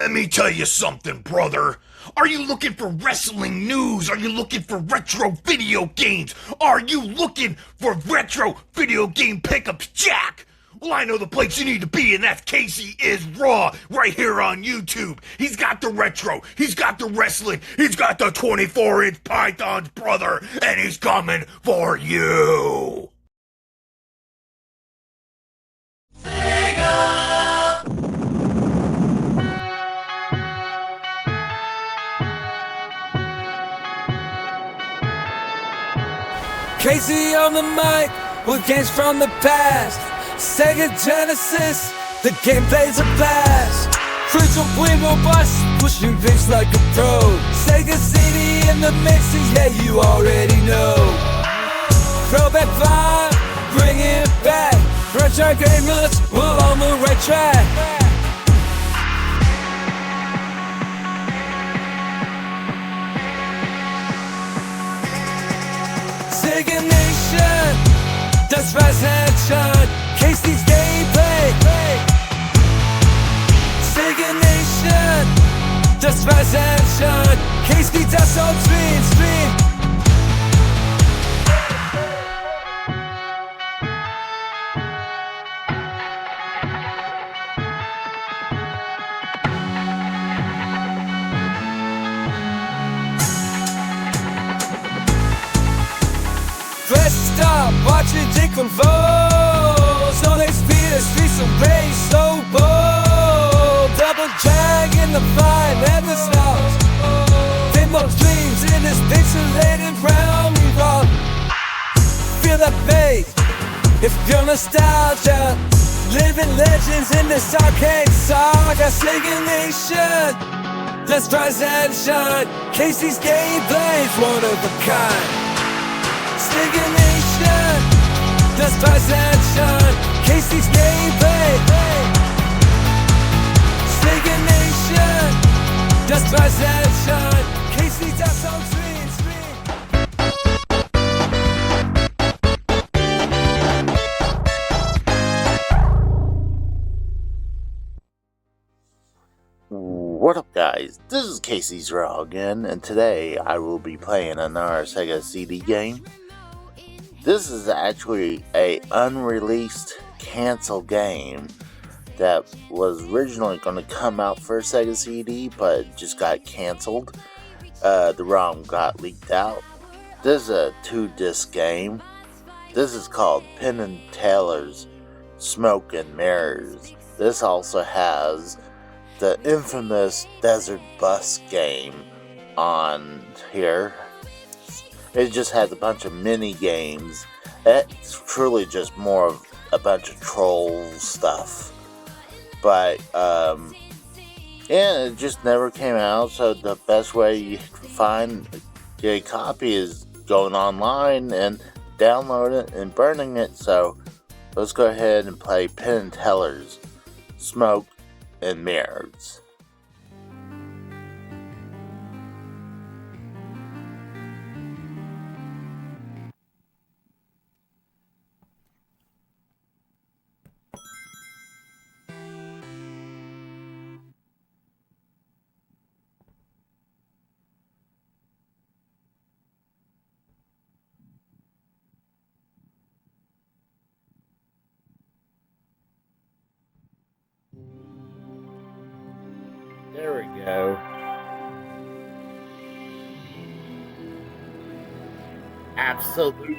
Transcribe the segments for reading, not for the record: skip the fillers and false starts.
Let me tell you something, brother. Are you looking for wrestling news? Are you looking for retro video games? Are you looking for retro video game pickups, Jack? Well, I know the place you need to be, and that's Casey is Raw, right here on YouTube. He's got the retro, he's got the wrestling, he's got the 24-inch pythons, brother, and he's coming for you. Sega! Casey on the mic with games from the past. Sega Genesis, the gameplay's a blast. Crucial, clean, robust, pushing things like a pro. Sega CD in the mixes, yeah, you already know. Throwback vibe, bring it back. Retro gamers, we're on the right track. Sega Nation, das weiß Headshot, Casey's Gameplay. Sega Nation, das weiß Headshot, Casey das on Stream. Press stop, watch it dick convulse. No speed, the streets of rage, so bold. Double drag in the fight, never stops. Pinball dreams in this pixelated round we rock. Feel that bass, if you're nostalgia. Living legends in this arcade saga. Sega Nation, let's rise and shine. Casey's gameplay's one of a kind. Sega Nation, das weiß and shine. Casey's Gameplay. Sega Nation, das weiß and shine. Casey das on Stream. What up, guys? This is Casey's Raw again, and today I will be playing another Sega CD game. This is actually a unreleased cancel game that was originally going to come out for Sega CD, but it just got canceled. The ROM got leaked out. This is a 2-disc game. This is called Penn and Teller's Smoke and Mirrors. This also has the infamous Desert Bus game on here. It just has a bunch of mini games. It's truly just more of a bunch of troll stuff. But, yeah, it just never came out. So the best way you can find a copy is going online and downloading it and burning it. So let's go ahead and play Penn and Teller's Smoke and Mirrors. There we go. Absolute.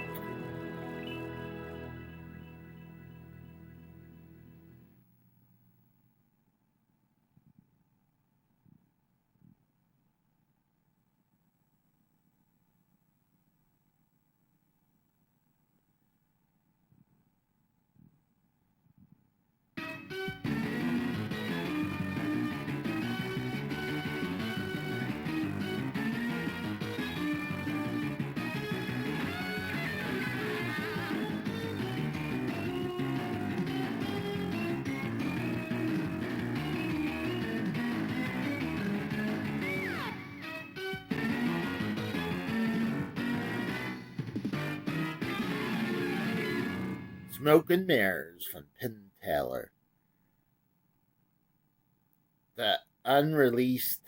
Smoke and Mirrors from Penn and Teller. The unreleased,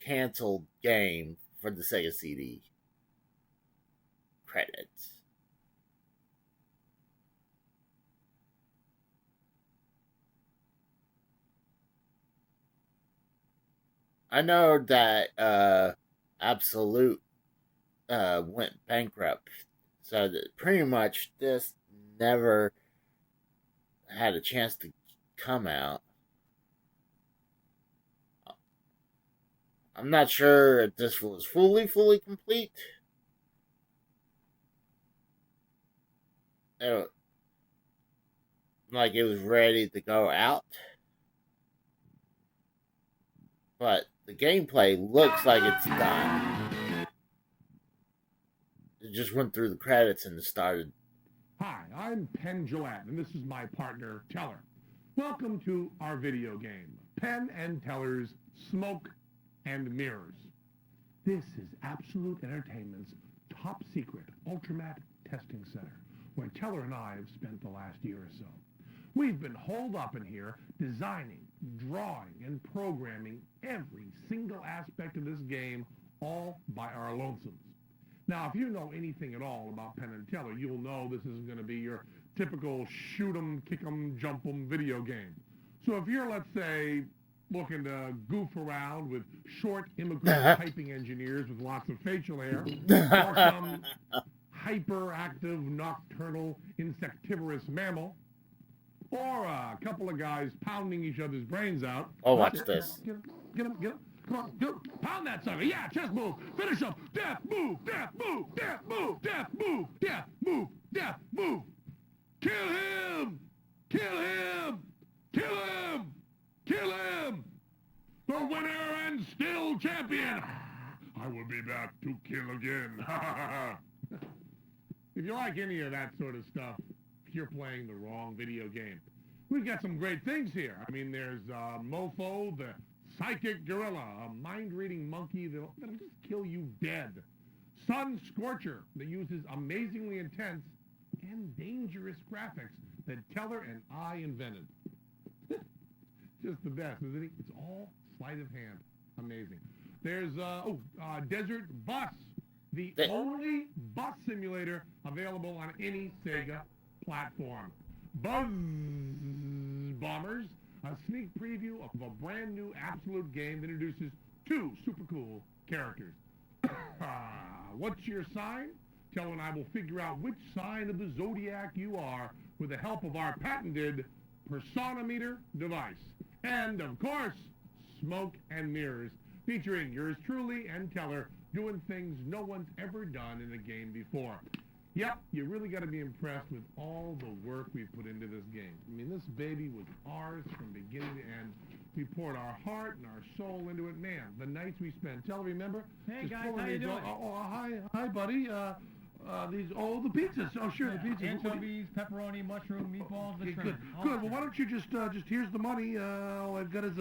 canceled game for the Sega CD. Credits. I know that Absolute went bankrupt, so that pretty much this never had a chance to come out. I'm not sure if this was fully complete. Like it was ready to go out. But the gameplay looks like it's done. It just went through the credits and started. Hi, I'm Penn and this is my partner, Teller. Welcome to our video game, Penn and Teller's Smoke and Mirrors. This is Absolute Entertainment's top secret Ultramat testing center, where Teller and I have spent the last year or so. We've been holed up in here designing, drawing, and programming every single aspect of this game all by our lonesomes. Now, if you know anything at all about Penn and Teller, you'll know this isn't going to be your typical shoot 'em, kick 'em, jump 'em video game. So if you're, let's say, looking to goof around with short immigrant typing engineers with lots of facial hair, or some hyperactive nocturnal insectivorous mammal, or a couple of guys pounding each other's brains out. Oh, watch this. Get him. Come on, pound that sucker. Yeah, chest move. Finish him. Death move. Death move. Death move. Death move. Death move. Death move. Kill him. Kill him. Kill him. Kill him. The winner and still champion. I will be back to kill again. If you like any of that sort of stuff, you're playing the wrong video game. We've got some great things here. I mean, there's Mofo, the psychic gorilla, a mind-reading monkey that'll just kill you dead. Sun Scorcher, that uses amazingly intense and dangerous graphics that Teller and I invented. Just the best, isn't he? It's all sleight of hand. Amazing. There's Desert Bus, the only bus simulator available on any Sega platform. Buzz Bombers, a sneak preview of a brand new Absolute game that introduces two super cool characters. What's your sign? Teller and I will figure out which sign of the zodiac you are with the help of our patented Personometer device. And, of course, Smoke and Mirrors, featuring yours truly and Teller doing things no one's ever done in a game before. Yep, you really got to be impressed with all the work we put into this game. I mean, this baby was ours from beginning to end. We poured our heart and our soul into it. Man, the nights we spent. Teller, remember? Hey, Just guys, pulling how you these- doing? Hi, buddy. The pizzas. Oh, sure, the pizzas. Anchovies, pepperoni, mushroom, meatballs, the Okay, shrimp. good. Well, why don't you just here's the money. All I've got is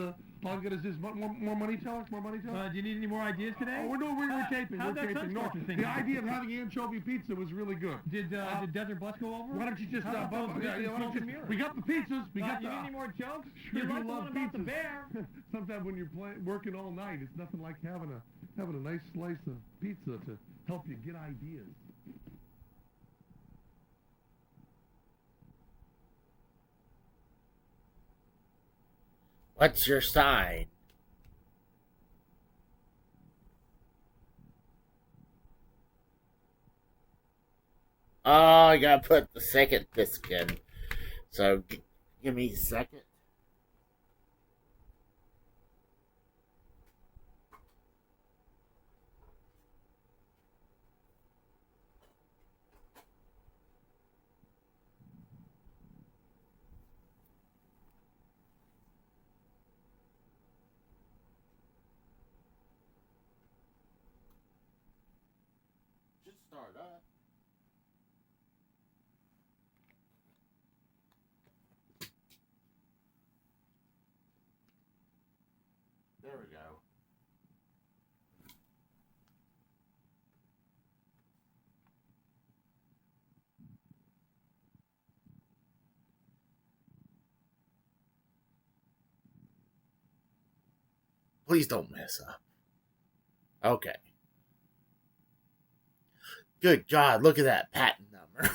this more money, Teller. More money, Teller. Do you need any more ideas today? Oh, no, we're taping. How'd We're that taping. No, Sunscorcher thing the go? idea of having anchovy pizza was really good. Did Desert Bus go over? Why don't you just How about those why don't Smoke you and Mirrors? we got the pizzas. We got you the. need any more jokes? Sure, you like the love one about the pizzas. bear? Sometimes when you're working all night, it's nothing like having a nice slice of pizza to help you get ideas. What's your sign? Oh, I gotta put the second disc in. So, give me a second. Should start up. There we go. Please don't mess up. Okay. Good God, look at that patent number.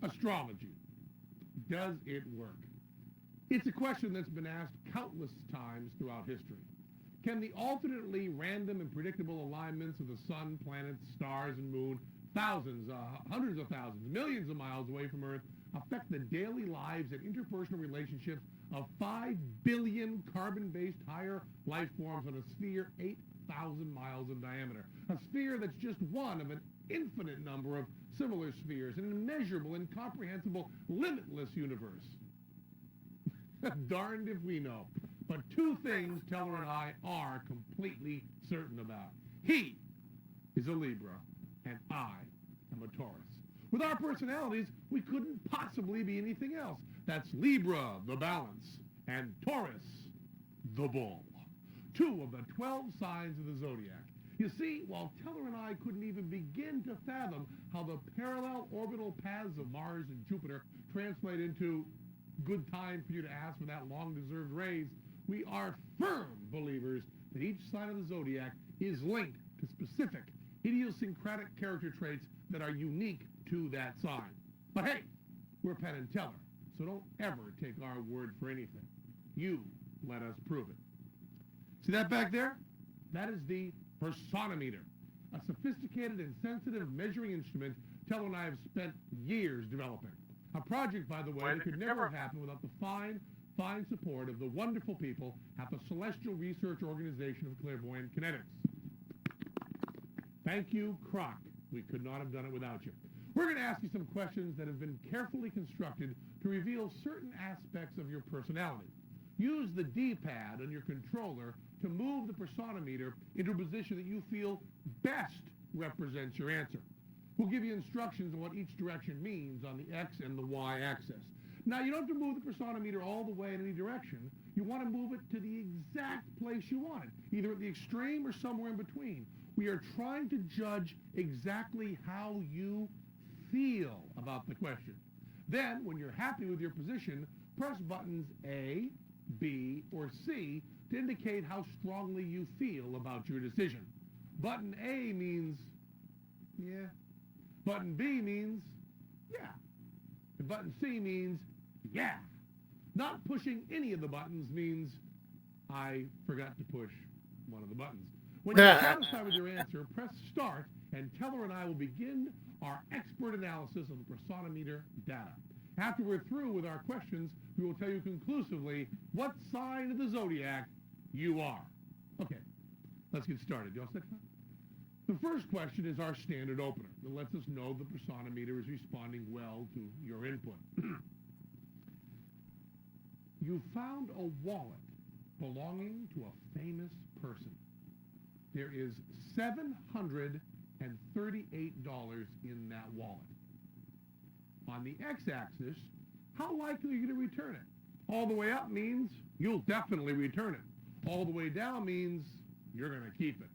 Astrology. Does it work? It's a question that's been asked countless times throughout history. Can the alternately random and predictable alignments of the sun, planets, stars, and moon, thousands, hundreds of thousands, millions of miles away from Earth, affect the daily lives and interpersonal relationships of 5 billion carbon-based higher life forms on a sphere 8,000 miles in diameter? A sphere that's just one of an infinite number of similar spheres, an immeasurable, incomprehensible, limitless universe. Darned if we know. But two things Teller and I are completely certain about. He is a Libra, and I am a Taurus. With our personalities, we couldn't possibly be anything else. That's Libra, the balance, and Taurus, the bull. 2 of the 12 signs of the zodiac. You see, while Teller and I couldn't even begin to fathom how the parallel orbital paths of Mars and Jupiter translate into good time for you to ask for that long-deserved raise, we are firm believers that each sign of the zodiac is linked to specific idiosyncratic character traits that are unique to that sign. But hey, we're Penn and Teller, so don't ever take our word for anything. You let us prove it. See that back there? That is the personometer, a sophisticated and sensitive measuring instrument Teller and I have spent years developing. A project, by the way, that could never have happened without the fine support of the wonderful people at the Celestial Research Organization of Clairvoyant Kinetics. Thank you, Croc. We could not have done it without you. We're going to ask you some questions that have been carefully constructed to reveal certain aspects of your personality. Use the D-pad on your controller to move the personometer into a position that you feel best represents your answer. We'll give you instructions on what each direction means on the X and the Y axis. Now, you don't have to move the personometer all the way in any direction. You want to move it to the exact place you want it, either at the extreme or somewhere in between. We are trying to judge exactly how you feel about the question. Then, when you're happy with your position, press buttons A, B, or C to indicate how strongly you feel about your decision. Button A means, yeah. Button B means, yeah. And button C means, yeah. Not pushing any of the buttons means, I forgot to push one of the buttons. When you're satisfied with your answer, press start, and Teller and I will begin our expert analysis of the personometer data. After we're through with our questions, we will tell you conclusively what sign of the zodiac you are. Okay, let's get started. You all set? The first question is our standard opener that lets us know the personometer is responding well to your input. You found a wallet belonging to a famous person. There is $738 in that wallet. On the x-axis, how likely are you to return it? All the way up means you'll definitely return it. All the way down means you're going to keep it.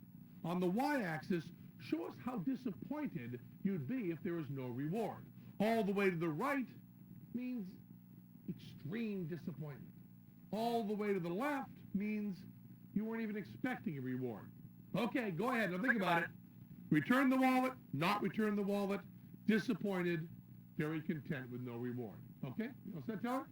On the y-axis, show us how disappointed you'd be if there was no reward. All the way to the right means extreme disappointment. All the way to the left means you weren't even expecting a reward. Okay, go ahead. Now think about it. Return the wallet, not return the wallet, disappointed, very content with no reward. Okay? You all set, Teller?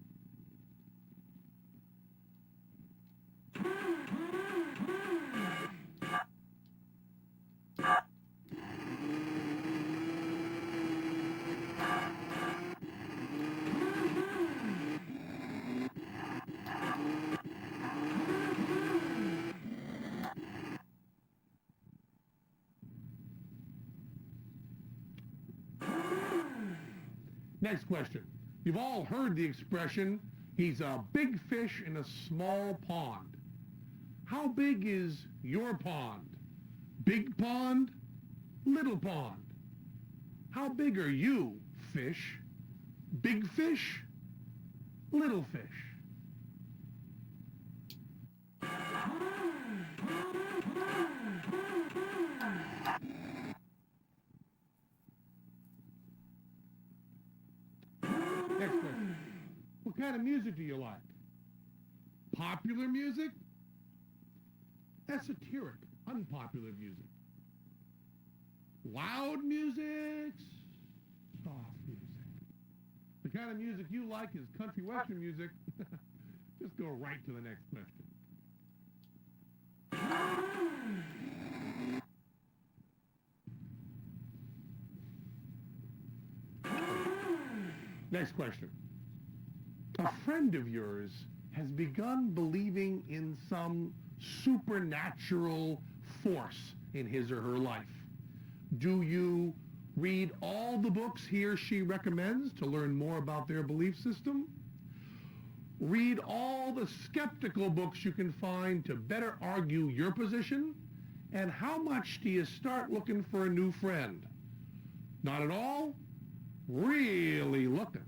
Next question. You've all heard the expression, he's a big fish in a small pond. How big is your pond? Big pond? Little pond? How big are you, fish? Big fish? Little fish? kind of music do you like? Popular music? Esoteric, unpopular music. Loud music? Soft music. The kind of music you like is country western music. Just go right to the next question. Next question. A friend of yours has begun believing in some supernatural force in his or her life. Do you read all the books he or she recommends to learn more about their belief system? Read all the skeptical books you can find to better argue your position? And how much do you start looking for a new friend? Not at all? Really looking?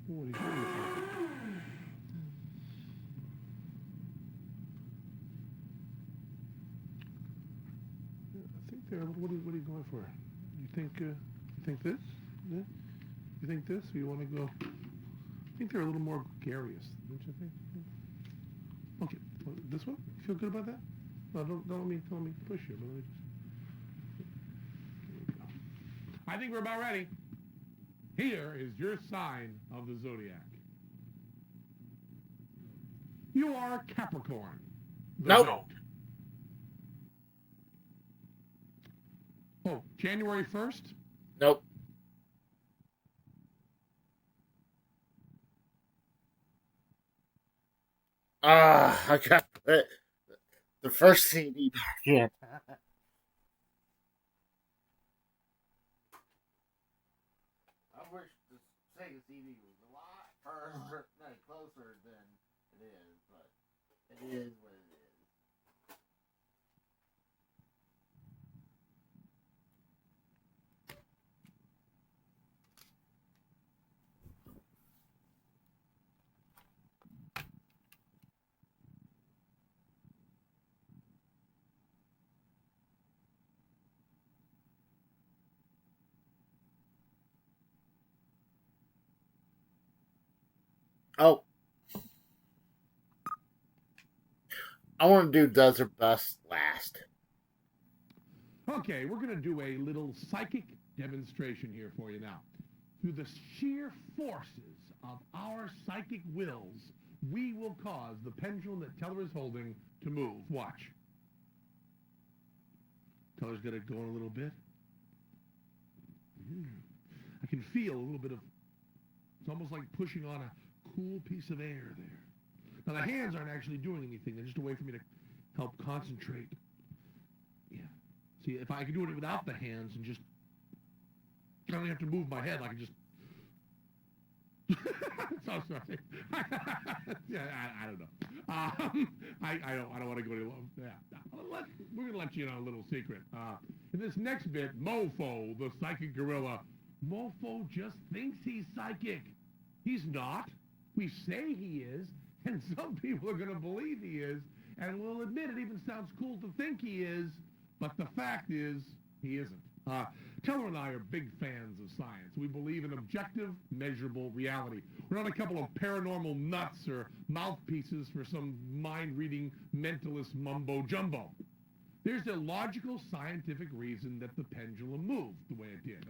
What are you doing? I think they're. What are you going for? You think this? Yeah? You think this? Or you want to go? I think they're a little more gregarious, don't you think? Yeah. Okay, well, this one. You feel good about that? No, don't let me push you. But let me just. I think we're about ready. Here is your sign of the zodiac. You are Capricorn. The Nope. goat. Oh, January 1st? Nope. I got the first CD back in. I wish the Sega CD was a lot further, closer than it is, but it is what it is. Oh. I want to do Desert Bus last. Okay, we're going to do a little psychic demonstration here for you now. Through the sheer forces of our psychic wills, we will cause the pendulum that Teller is holding to move. Watch. Teller's going to go in a little bit. I can feel a little bit of, it's almost like pushing on a cool piece of air there. Now, the hands aren't actually doing anything. They're just a way for me to help concentrate. Yeah. See, if I could do it without the hands and just, I don't have to move my head. I can just, so sorry. Yeah, I don't know. I don't want to go any longer. Yeah. We're going to let you know a little secret. In this next bit, Mofo, the psychic gorilla, Mofo just thinks he's psychic. He's not. We say he is, and some people are going to believe he is, and we'll admit it even sounds cool to think he is, but the fact is, he isn't. Teller and I are big fans of science. We believe in objective, measurable reality. We're not a couple of paranormal nuts or mouthpieces for some mind-reading mentalist mumbo-jumbo. There's a logical scientific reason that the pendulum moved the way it did.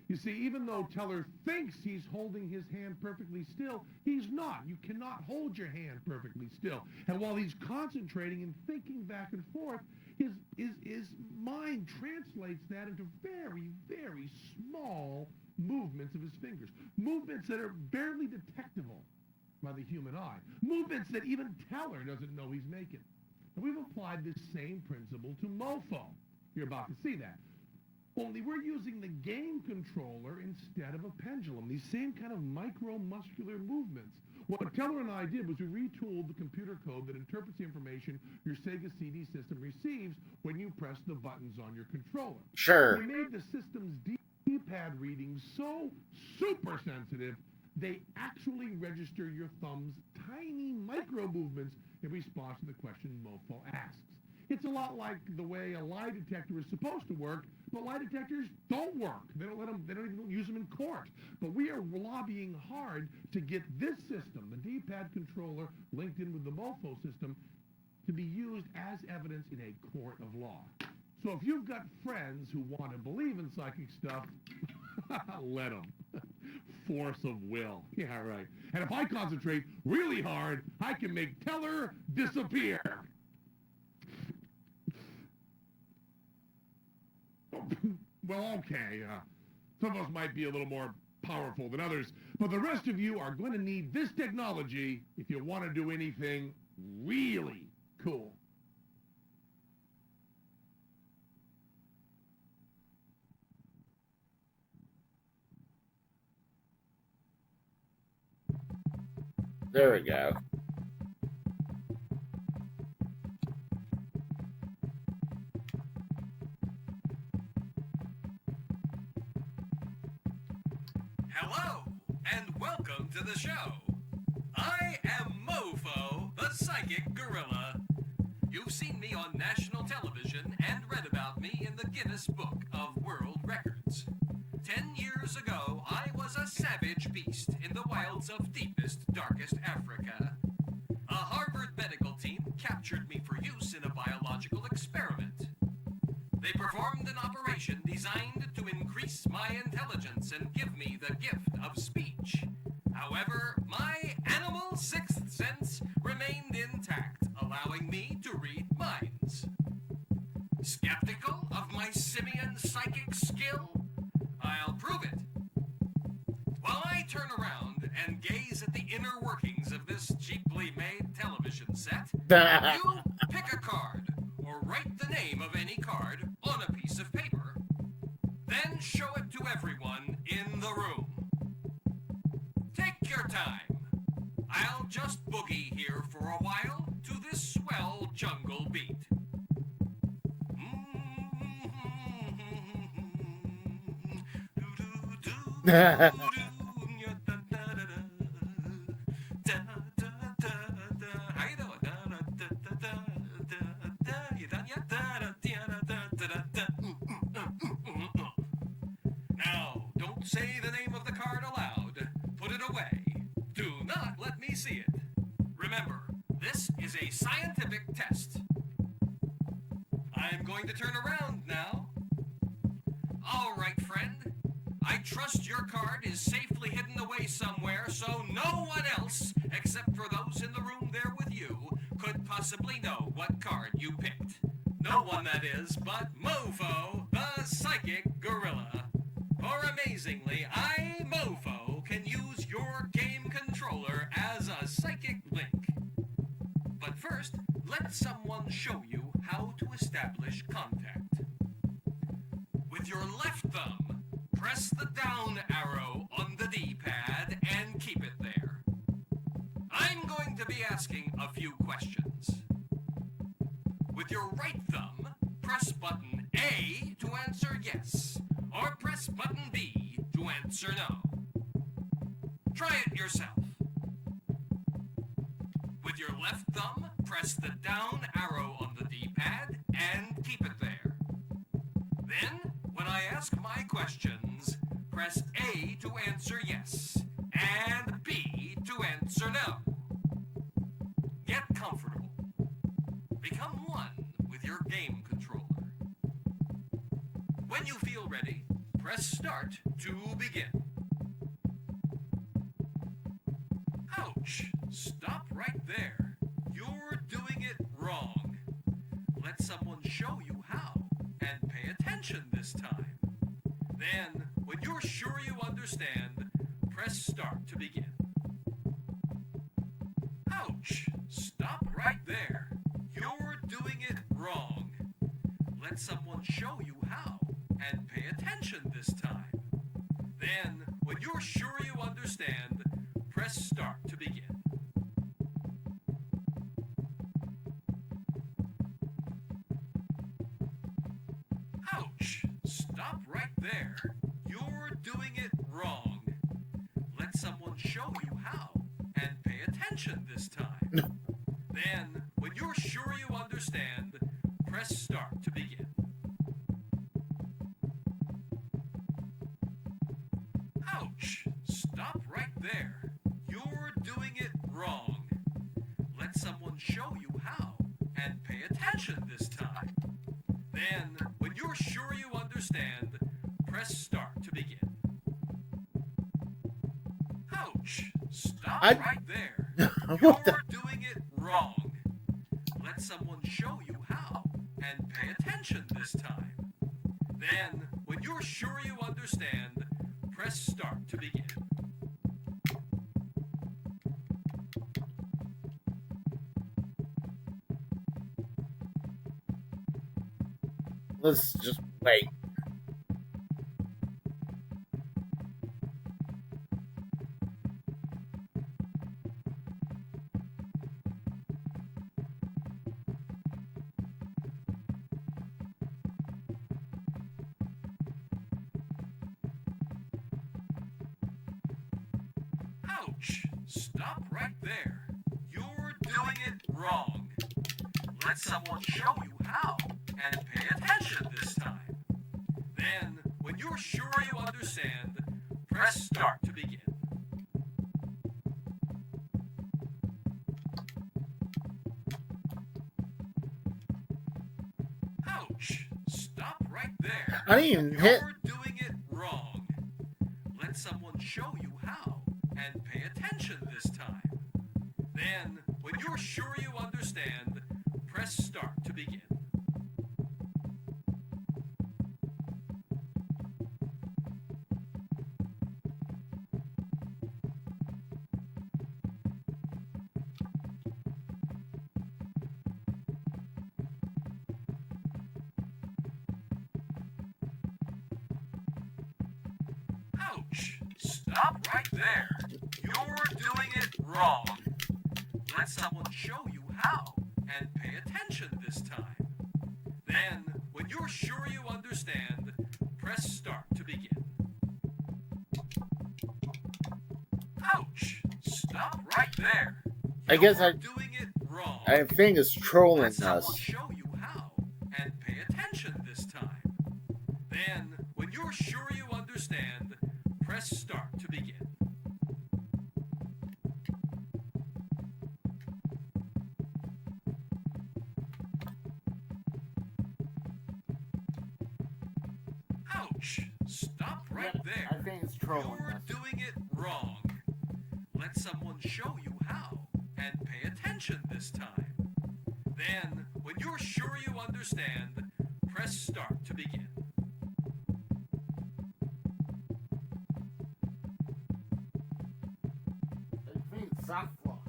You see, even though Teller thinks he's holding his hand perfectly still, he's not. You cannot hold your hand perfectly still. And while he's concentrating and thinking back and forth, his mind translates that into very, very small movements of his fingers. Movements that are barely detectable by the human eye. Movements that even Teller doesn't know he's making. And we've applied this same principle to Mofo. You're about to see that. Only we're using the game controller instead of a pendulum. These same kind of micro-muscular movements. What Teller and I did was we retooled the computer code that interprets the information your Sega CD system receives when you press the buttons on your controller. Sure. We made the system's D-pad readings so super sensitive, they actually register your thumb's tiny micro movements in response to the question Mofo asks. It's a lot like the way a lie detector is supposed to work, but lie detectors don't work. They don't even use them in court. But we are lobbying hard to get this system, the D-pad controller linked in with the Mofo system, to be used as evidence in a court of law. So if you've got friends who want to believe in psychic stuff, let them. Force of will. Yeah, right. And if I concentrate really hard, I can make Teller disappear. Well, okay. Some of us might be a little more powerful than others, but the rest of you are going to need this technology if you want to do anything really cool. There we go. Hello, and welcome to the show. I am Mofo, the Psychic Gorilla. You've seen me on national television and read about me in the Guinness Book of World Records. 10 years ago, I was a savage beast in the wilds of deepest, darkest Africa. A Harvard medical team captured me for use in a biological experiment. They performed an operation designed to increase my intelligence and give me the gift of speech. However, my animal sixth sense remained intact, allowing me to read minds. Skeptical of my simian psychic skill? I'll prove it. While I turn around and gaze at the inner workings of this cheaply made television set, you pick a card or write the name of any card on a piece of paper. Then show it to everyone in the room. Take your time. I'll just boogie here for a while to this swell jungle beat. Now, don't say the name of the card aloud. Put it away. Do not let me see it. Remember, this is a scientific test. I'm going to turn around now. All right, friend. I trust your card is safely hidden away somewhere so no one else, except for those in the room there with you, could possibly know what card you picked. No one, that is, but Mofo, the Psychic Gorilla. For amazingly, I, Mofo, can use your game controller as a psychic link. But first, let someone show you how to establish contact. With your left thumb, press the down arrow on the D-pad and keep it there. I'm going to be asking a few questions. With your right thumb, press button A to answer yes, or press button B to answer no. Try it yourself. With your left thumb, press the down arrow on the D-pad and keep it there. Then, when I ask my questions, press A to answer yes, and B to answer no. Get comfortable. Become one with your game controller. When you feel ready, press start to begin. Ouch! Stop right there. You're doing it wrong. Let someone show you how, and pay attention this time. Then, when you're sure you understand, press start to begin. Ouch! Stop right there. You're doing it wrong. Let someone show you how, and pay attention this time. Then, when you're sure you understand, press start to begin. Ouch! Stop right there. You're doing it wrong. Let someone show you how, and pay attention this time. Then, you're sure you understand, press start to begin. Ouch! Stop right there. You're doing it wrong. Let someone show you how, and pay attention this time. Then, when you're sure you understand, press start to begin. Ouch! Stop right there. You're doing it wrong. Let someone show you how, and pay attention this time. Then, when you're sure you understand, press start to begin. Let's just wait. Ouch! Stop right there. You're doing it wrong. Let someone show you how, and pay attention this time. Then, when you're sure you understand, press start to begin. Ouch! Stop right there. I didn't even hit. You're doing it wrong. Let someone show you how, and pay attention this time. Then, when you're sure you understand, press start to begin. Ouch! Stop right there. You're doing it wrong. Let someone show you how, and pay attention this time. Then, when you're sure you understand, press start to begin. Ouch! Stop right there. I guess You're doing it wrong. I think it's trolling Let someone us. show you how, and pay attention this time. Then, when you're sure you understand, press start to begin. Ouch! Stop right there. I think it's trolling You're us. doing it wrong. Let someone show you how, and pay attention this time. Then, when you're sure you understand, press start to begin. I think it's soft locked.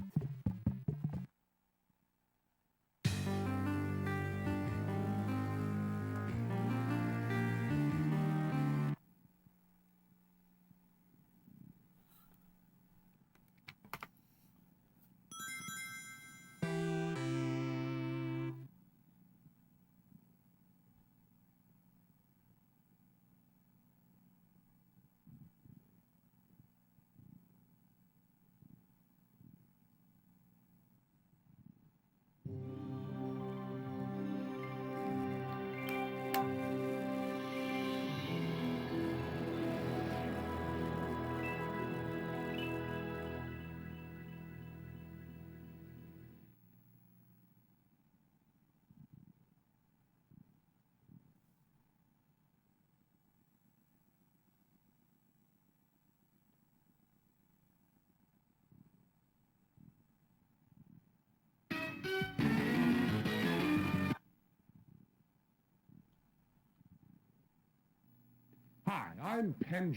Hi, I'm Penn.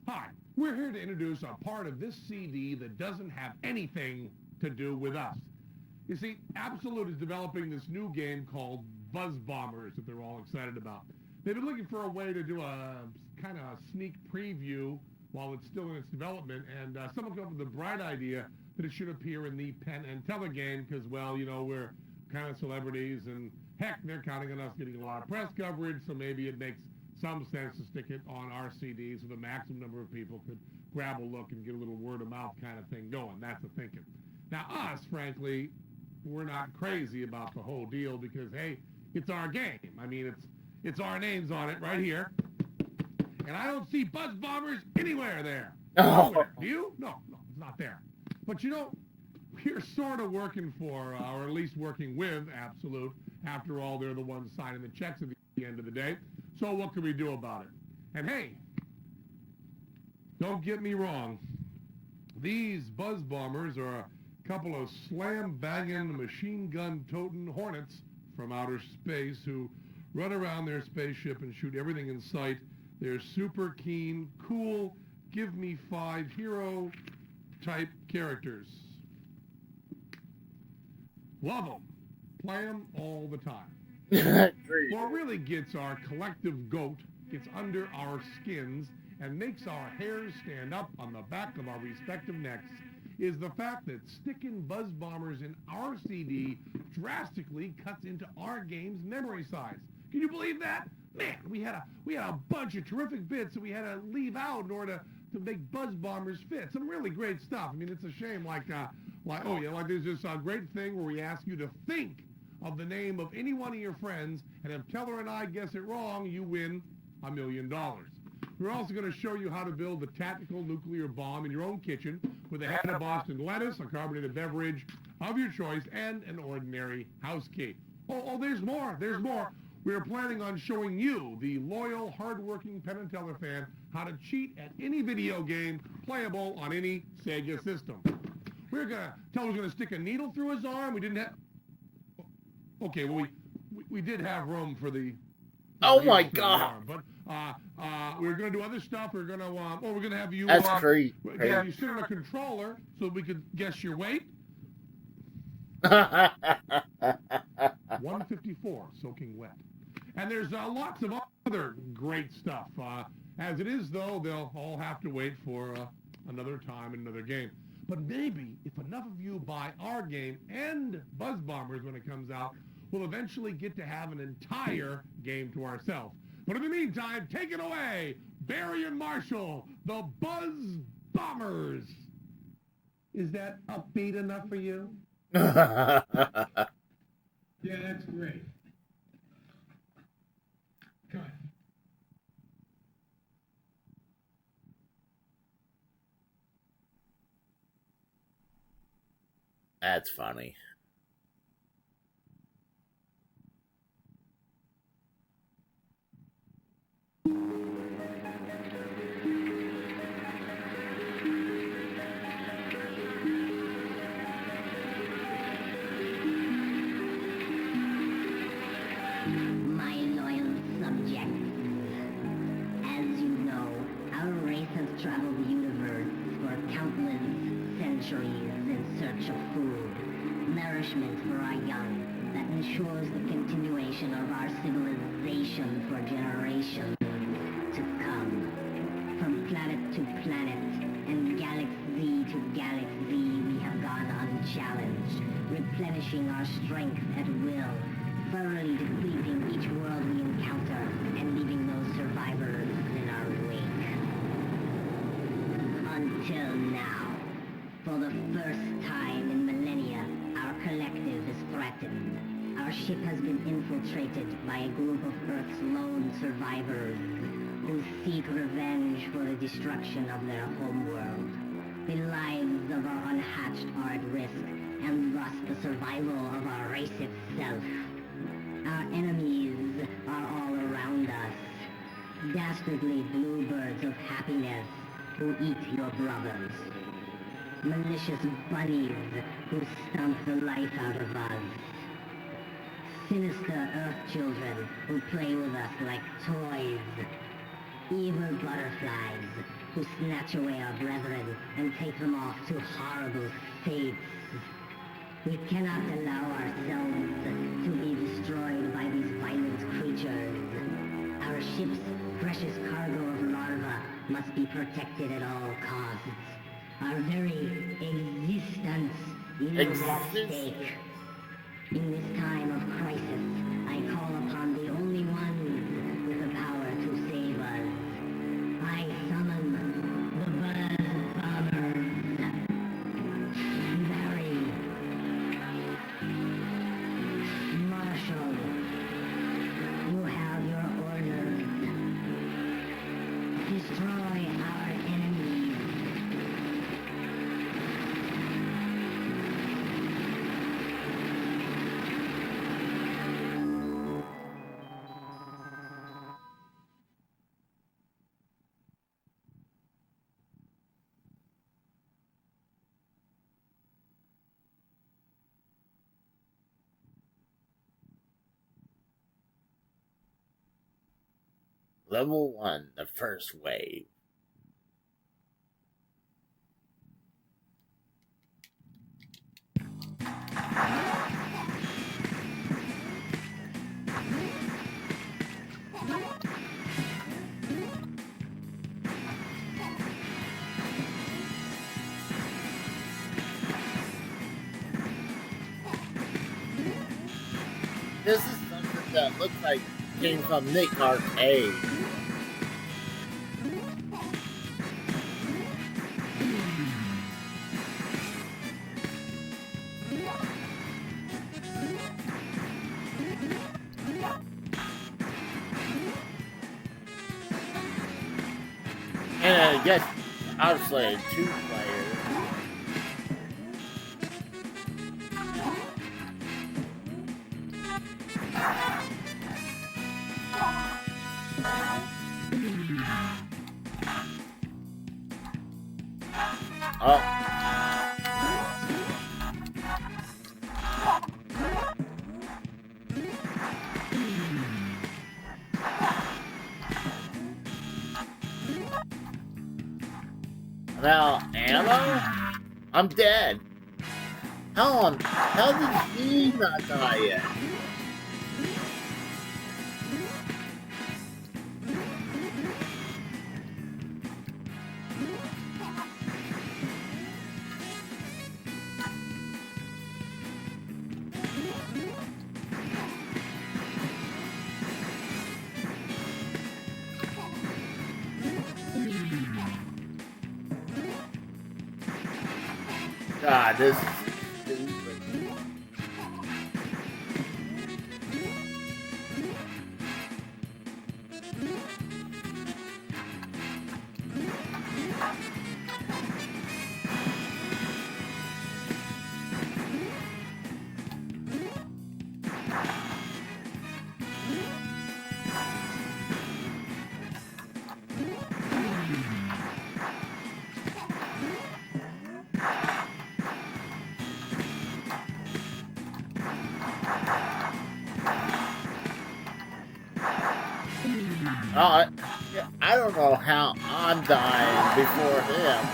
Hi, we're here to introduce a part of this CD that doesn't have anything to do with us. You see, Absolute is developing this new game called Buzz Bombers that they're all excited about. They've been looking for a way to do a kind of sneak preview while it's still in its development, and someone came up with the bright idea that it should appear in the Penn and Teller game because, well, you know, we're kind of celebrities, and heck, they're counting on us getting a lot of press coverage, so maybe it makes some sense to stick it on our CD so the maximum number of people could grab a look and get a little word of mouth kind of thing going. That's the thinking. Now, us, frankly, we're not crazy about the whole deal because, hey, it's our game. I mean, it's our names on it right here. And I don't see Buzz Bombers anywhere there. Nowhere. Do you? No, it's not there. But you know, we're sort of working for, or at least working with Absolute. After all, they're the ones signing the checks at the end of the day. So what can we do about it? And hey, don't get me wrong. These Buzz Bombers are a couple of slam-banging, machine-gun-toting hornets from outer space who run around their spaceship and shoot everything in sight. They're super keen, cool, give me 5 hero type characters. Love them. Play them all the time. What really gets our collective goat, gets under our skins, and makes our hairs stand up on the back of our respective necks is the fact that sticking Buzz Bombers in our CD drastically cuts into our game's memory size. Can you believe that? Man, we had a bunch of terrific bits that we had to leave out in order to make Buzz Bombers fit. Some really great stuff. I mean, it's a shame, like there's this great thing where we ask you to think of the name of any one of your friends, and if Teller and I guess it wrong, you win $1 million. We're also going to show you how to build a tactical nuclear bomb in your own kitchen with a head of Boston lettuce, a carbonated beverage of your choice, and an ordinary house key. Oh, there's more. There's more. We are planning on showing you, the loyal, hardworking Penn and Teller fan, how to cheat at any video game playable on any Sega system. Teller's going to stick a needle through his arm. We didn't have... Okay, well, we did have room for the... Oh my God! But we're going to do other stuff. We're going to have you... That's crazy. Have you sit on a controller so we could guess your weight. 154, soaking wet. And there's lots of other great stuff. As it is, though, they'll all have to wait for another time and another game. But maybe if enough of you buy our game and Buzz Bombers when it comes out, we'll eventually get to have an entire game to ourselves. But in the meantime, take it away, Barry and Marshall, the Buzz Bombers. Is that upbeat enough for you? Yeah, that's great. Cut. That's funny. My loyal subjects, as you know, our race has traveled the universe for countless centuries in search of food, nourishment for our young, that ensures the continuation of our civilization for generations to come. From planet to planet, and galaxy to galaxy, we have gone unchallenged, replenishing our strength at will, thoroughly depleting each world we encounter, and leaving no survivors in our wake. Until now, for the first time in millennia, our collective is threatened. Our ship has been infiltrated by a group of Earth's lone survivors who seek revenge for the destruction of their homeworld. The lives of our unhatched are at risk, and thus the survival of our race itself. Our enemies are all around us. Dastardly bluebirds of happiness who eat your brothers. Malicious bunnies who stomp the life out of us. Sinister earth children who play with us like toys. Evil butterflies who snatch away our brethren and take them off to horrible fates. We cannot allow ourselves to be destroyed by these violent creatures. Our ship's precious cargo of larvae must be protected at all costs. Our very existence is at stake. In this time of crisis, I call upon the only one with the power to save us. I summon the Buzz Bombers. Barry. Marshall. You have your orders. Destroy our enemies. Level 1, the first wave. This is something that looks like came from Nick Arcade. And I guess obviously a 2-player. Oh. Now, ammo? I'm dead. How did he not die yet? God, this is stupid. I don't know how I'm dying before him.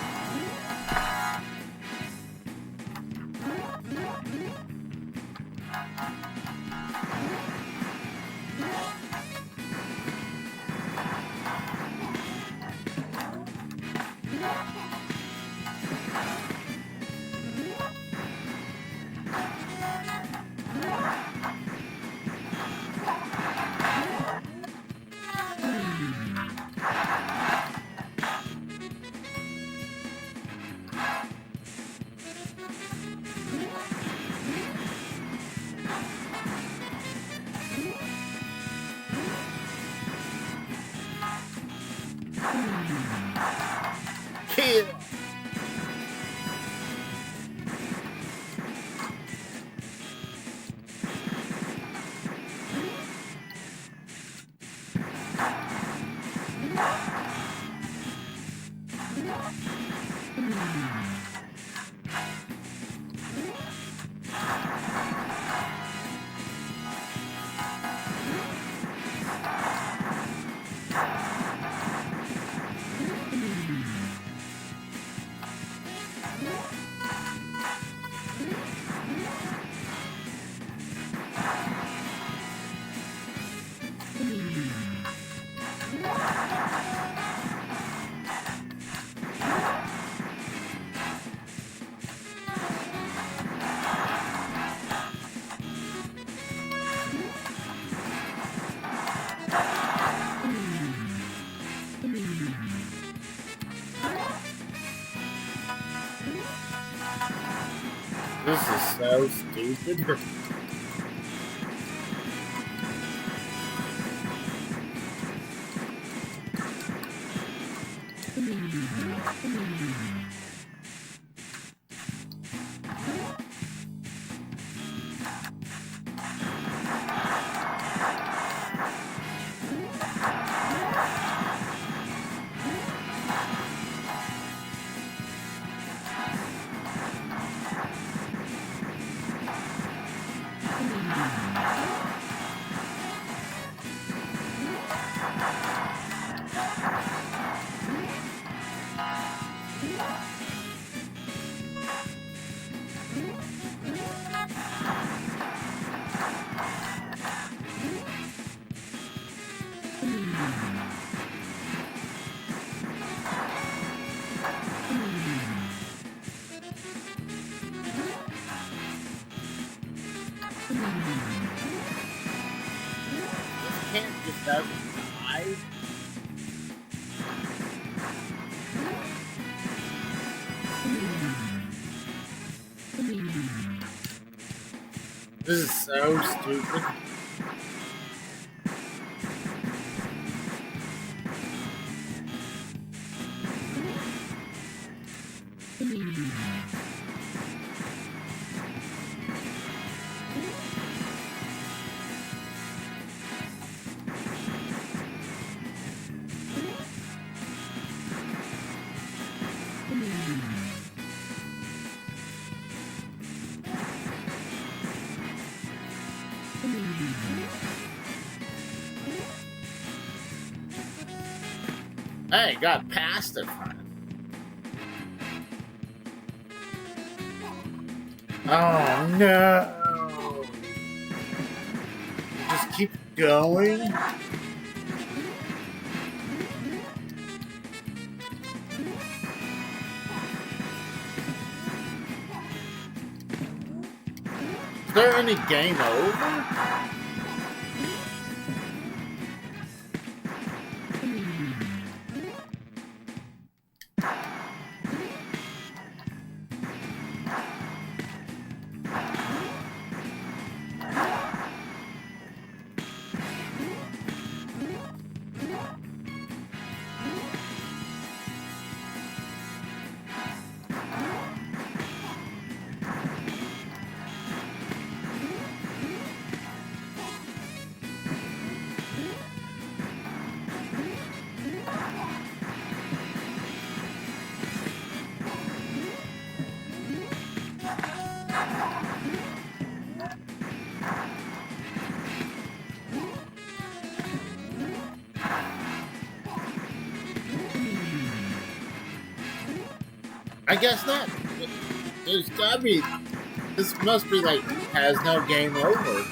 This is so stupid. Can't just doesn't die. This is so stupid. Hey, got past it. Oh no! Just keep going. Is there any game over? I guess not. There's gotta be. This must be like has no game over.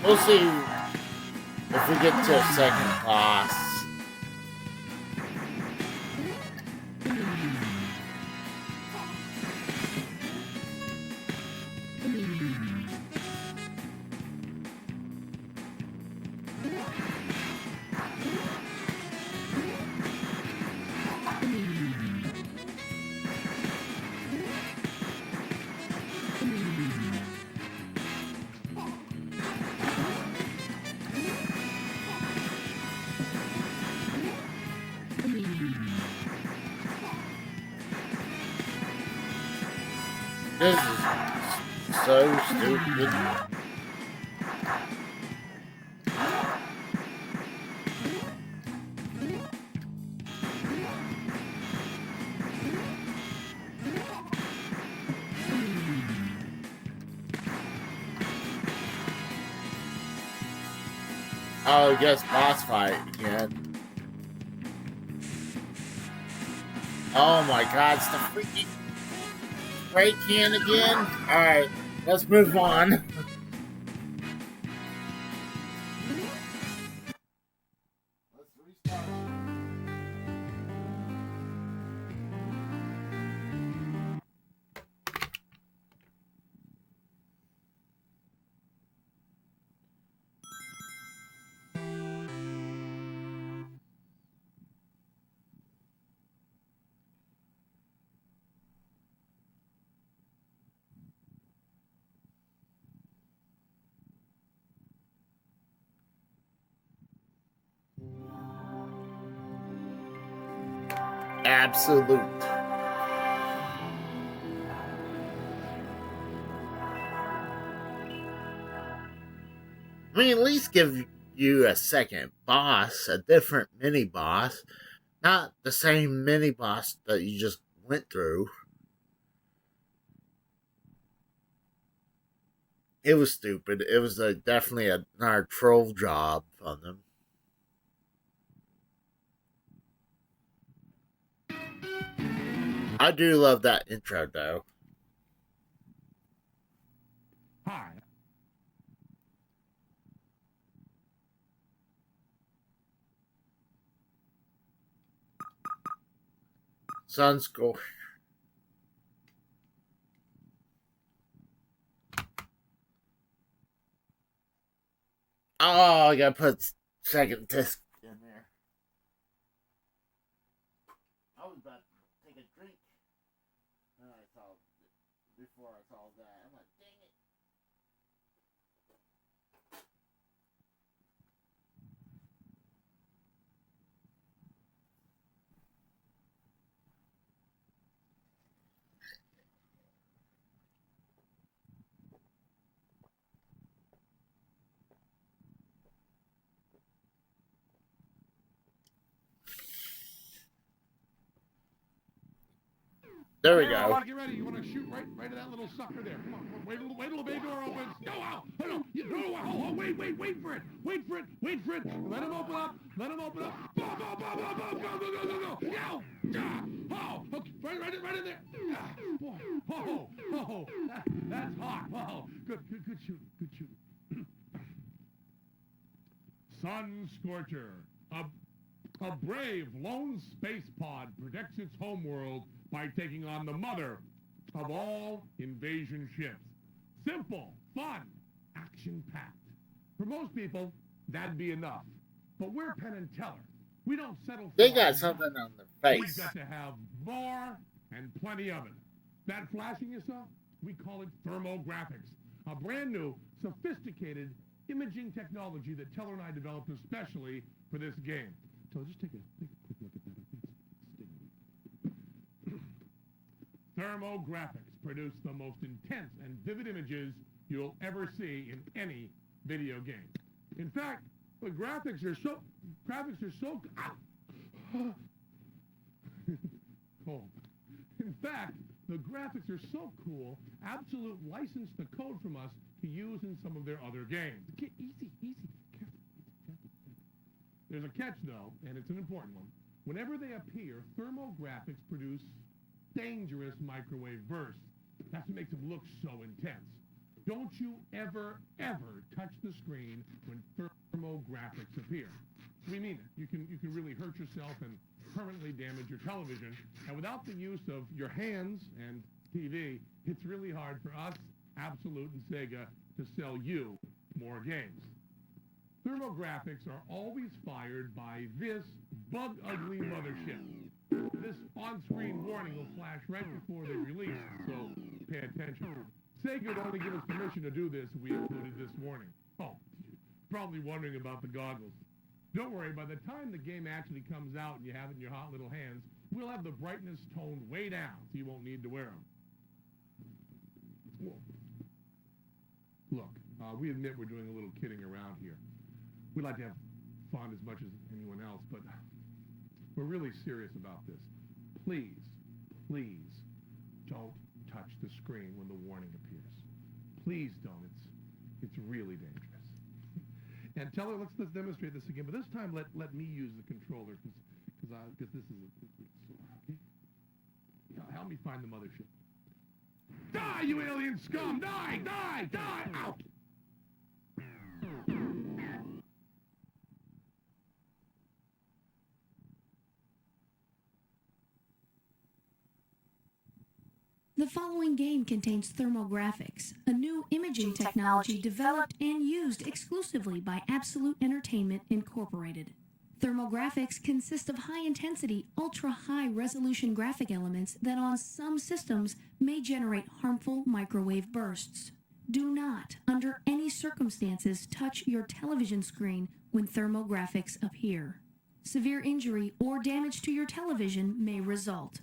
We'll see if we get to a second boss. This is so stupid. Oh, I guess boss fight again. Oh my god, it's the freaking spray can again? Alright, let's move on. Let's restart. Absolute. I mean, at least give you a second boss, a different mini boss, not the same mini boss that you just went through. It was stupid. It was definitely another troll job on them. I do love that intro, though. Hi. Sunscore. Oh, I gotta put second disc in there. I was about to take a drink. And I saw, before I saw that, I'm like, dang it. There we go. Get ready. You want to shoot right at that little sucker there. Come on. Wait till the bay door opens. No, ow. No, wait for it. Wait for it. Let him open up. Go. Oh, okay. Right in there. Oh, that's hot. Oh, good shooting. Sun Scorcher. A brave lone space pod protects its homeworld by taking on the mother of all invasion ships. Simple, fun, action-packed. For most people, that'd be enough. But we're Penn and Teller. We don't settle for They got something on their We've face. got to have more and plenty of it. That flashing you saw? We call it thermographics. A brand new, sophisticated imaging technology that Teller and I developed especially for this game. So just take a quick look at that. Thermographics produce the most intense and vivid images you'll ever see in any video game. In fact, the graphics are so cold. In fact, the graphics are so cool, Absolute licensed the code from us to use in some of their other games. Easy. Careful. There's a catch, though, and it's an important one. Whenever they appear, thermographics produce dangerous microwave bursts. That's what makes them look so intense. Don't you ever touch the screen when thermographics appear. We mean it. You can really hurt yourself and permanently damage your television. And without the use of your hands and TV, it's really hard for us, Absolute and Sega, to sell you more games. Thermographics are always fired by this bug-ugly mothership. This on-screen warning will flash right before they release, so pay attention. Sega would only give us permission to do this if we included this warning. Oh, probably wondering about the goggles. Don't worry, by the time the game actually comes out and you have it in your hot little hands, we'll have the brightness toned way down so you won't need to wear them. Look, we admit we're doing a little kidding around here. We like to have fun as much as anyone else, but we're really serious about this. Please don't touch the screen when the warning appears. Please don't. It's really dangerous. And Teller, let's demonstrate this again, but this time let me use the controller because this is okay. Help me find the mothership. Die, you alien scum! Die! Die! Die! Out! The following game contains thermographics, a new imaging technology developed and used exclusively by Absolute Entertainment Incorporated. Thermographics consist of high-intensity, ultra-high resolution graphic elements that on some systems may generate harmful microwave bursts. Do not, under any circumstances, touch your television screen when thermographics appear. Severe injury or damage to your television may result.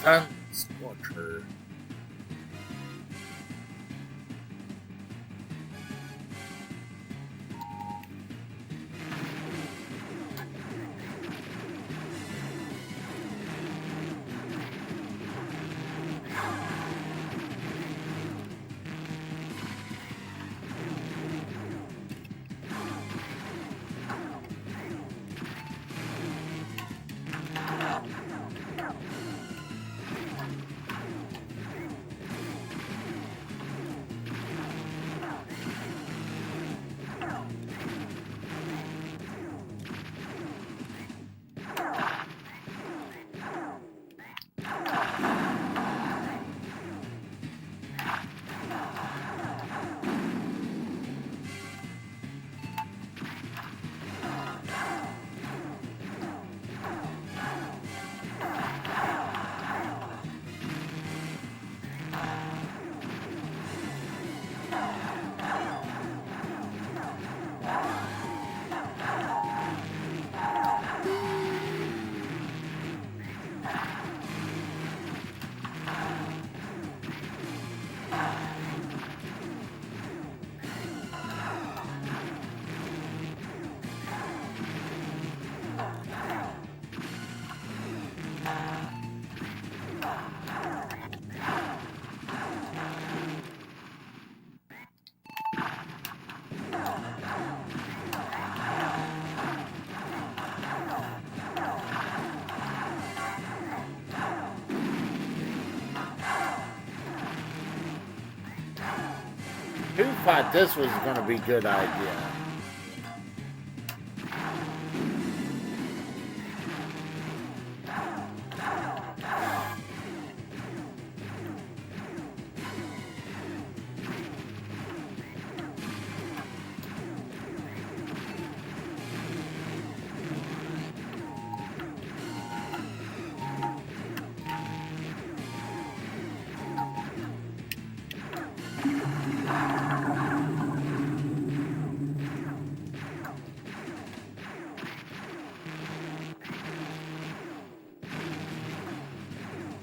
Sun Scorcher. Who thought this was going to be a good idea?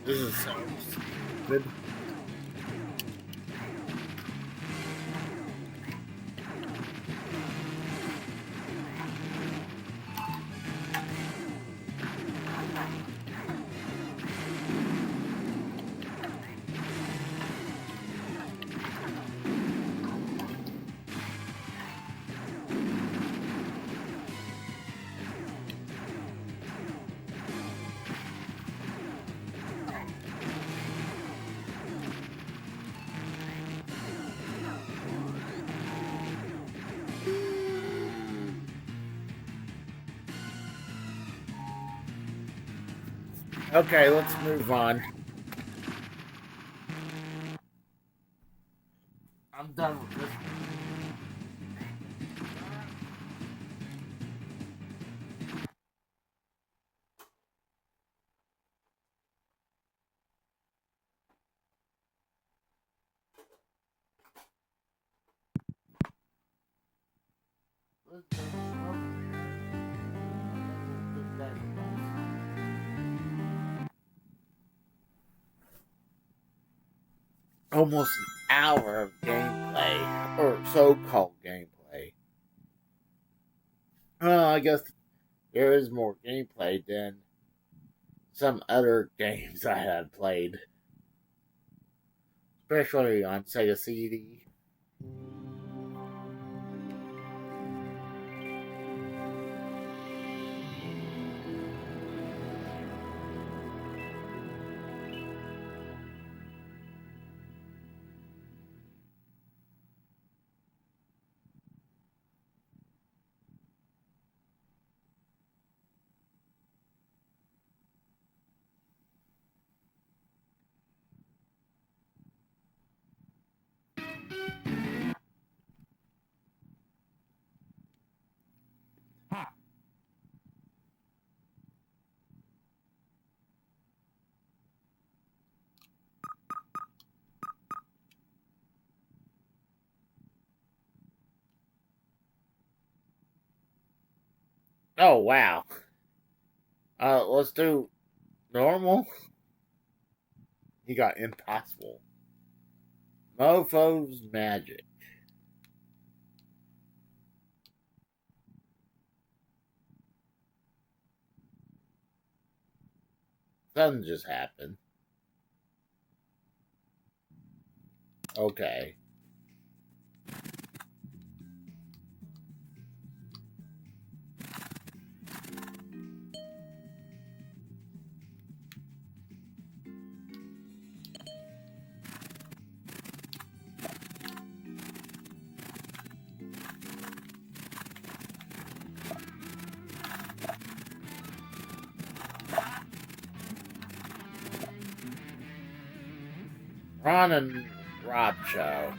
This is so good. Okay, let's move on. I'm done with this. Almost an hour of gameplay, or so-called gameplay. Well, I guess there is more gameplay than some other games I had played. especially on Sega CD. Ha! Oh, wow. Let's do normal. You got impossible. Mofo's magic. Something just happened. Okay. Ron and Rob show.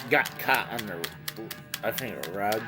Got caught on the, I think, a rug.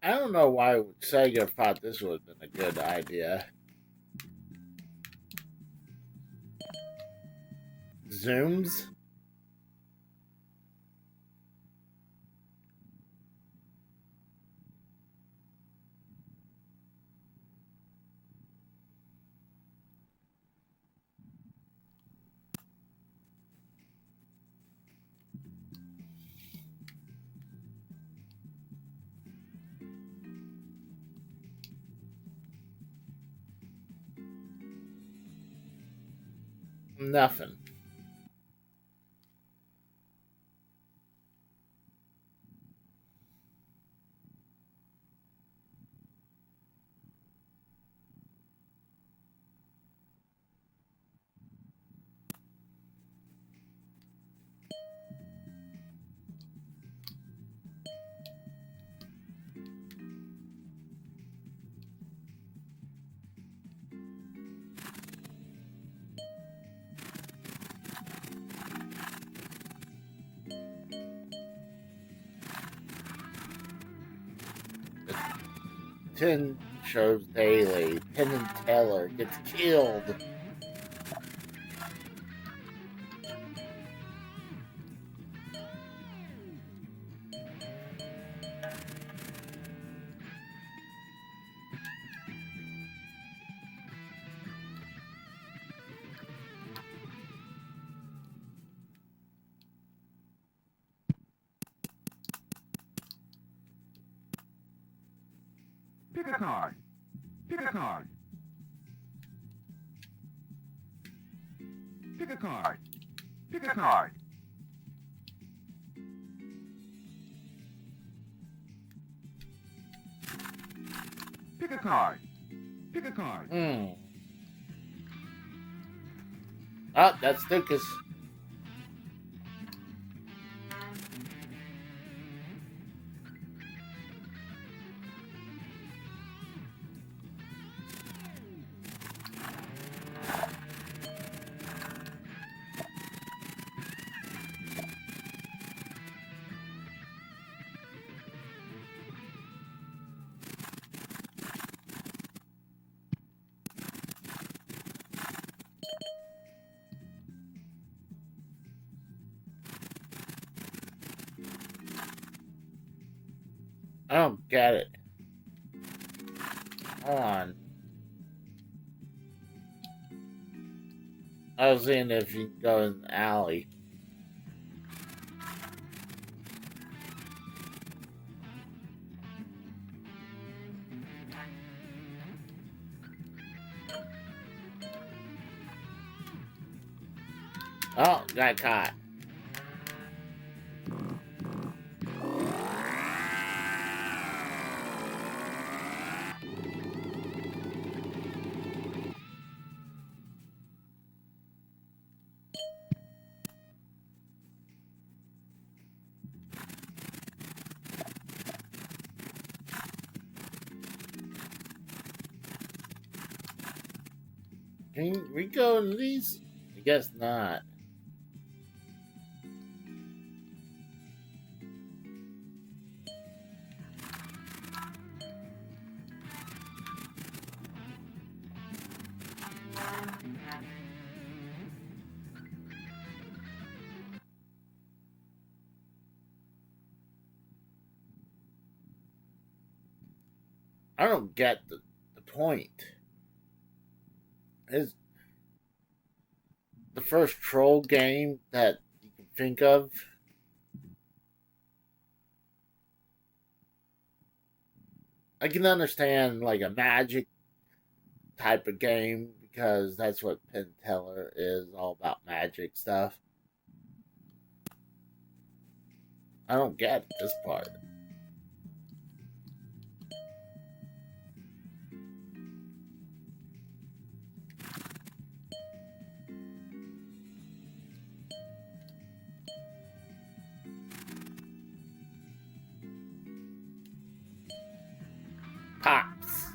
I don't know why Sega thought this would have been a good idea. Zooms? Nothing. shows daily. Penn and Teller gets killed. Pick a card. Pick a card. Pick a card. Pick a card. Pick a card. Pick a card. Oh, that's Lucas. I don't get it. Hold on. I was seeing if you can go in the alley. Oh, got caught. Can we go in these? I guess not. I don't get the point. Is the first troll game that you can think of? I can understand like a magic type of game because that's what Penn Teller is, all about magic stuff. I don't get this part. Pops.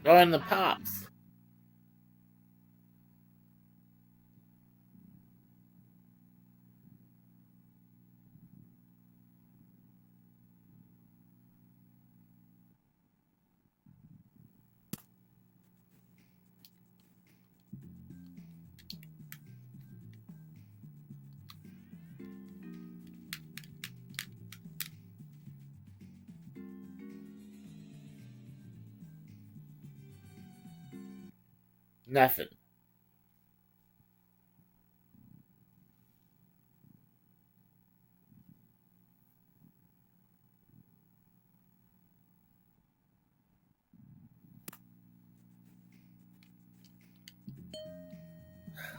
Go in the pops. Nothing.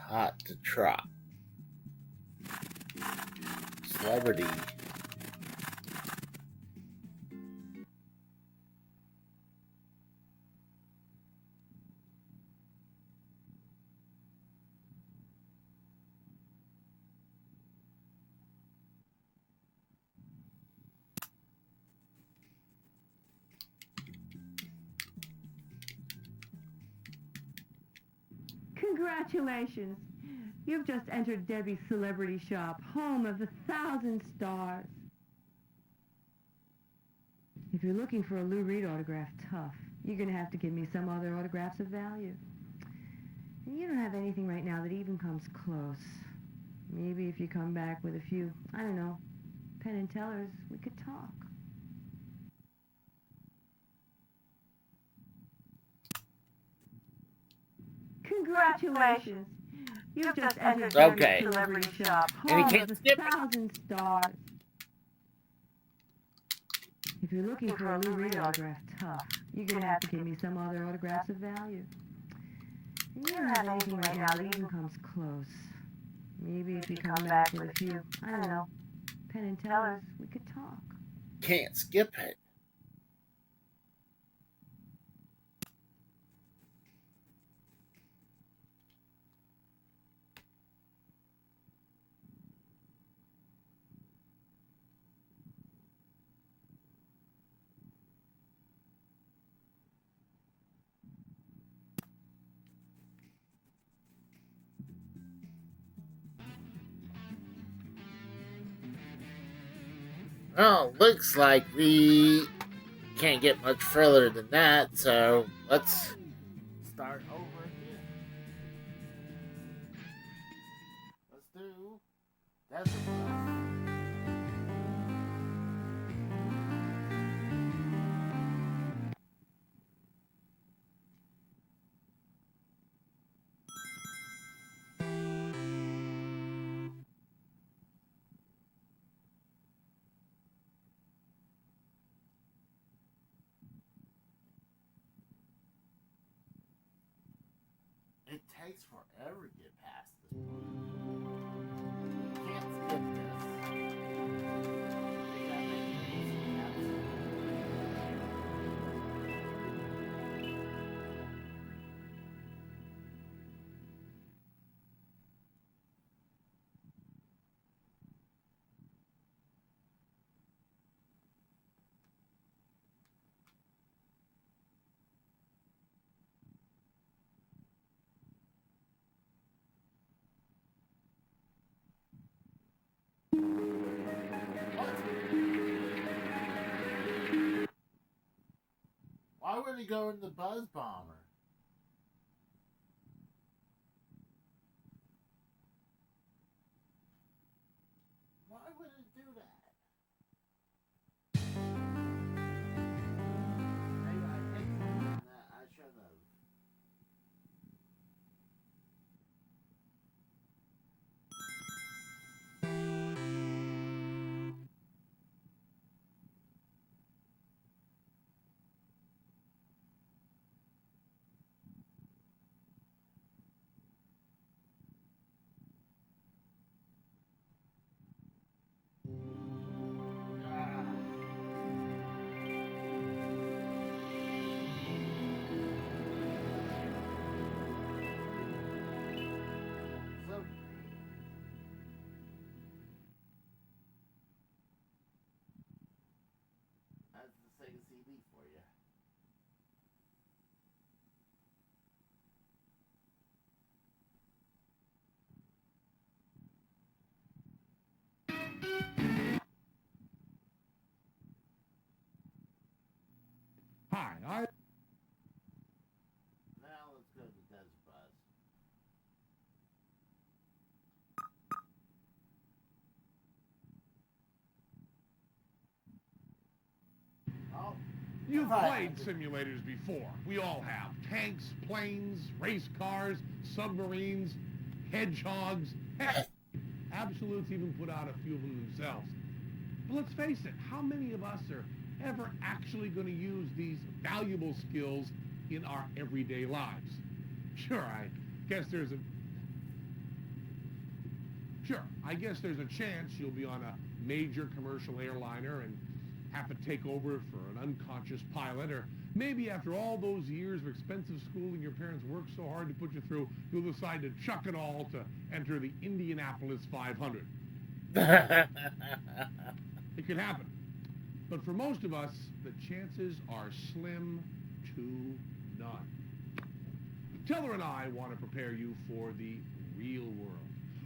Hot to trot. Celebrity. Congratulations. You've just entered Debbie's Celebrity Shop, home of 1,000 stars. If you're looking for a Lou Reed autograph, tough. You're gonna have to give me some other autographs of value. And you don't have anything right now that even comes close. Maybe if you come back with a few, I don't know, Penn and Tellers, we could talk. Congratulations! You've just entered Okay. the Celebrity Shop, And he home can't of skip it. 1,000 stars. If you're looking for a Lou Reed autograph, tough. You're gonna have to give me some other autographs of value. And you don't have anything right now that even comes close. Maybe if you come back with a few, I don't know, Penn and Tellers, we could talk. Can't skip it. Well, looks like we can't get much further than that, so let's start over again. Let's do Desert Bus. It takes forever to get past this point. Can't skip this. They gotta make it easy, absolutely. Why would he go in the Buzz Bomber? Why would it do that? Maybe I think that I should have. So, that's the Sega CD for you. Hi, Now let's go to Desert Bus. Oh, You've Hi. played simulators before. We all have. Tanks, planes, race cars, submarines, hedgehogs. Heck, Absolutes even put out a few of them themselves. But let's face it, how many of us are ever actually going to use these valuable skills in our everyday lives? Sure, I guess there's a chance you'll be on a major commercial airliner and have to take over for an unconscious pilot, or maybe after all those years of expensive schooling your parents worked so hard to put you through, you'll decide to chuck it all to enter the Indianapolis 500. It could happen. But for most of us, the chances are slim to none. Teller and I want to prepare you for the real world.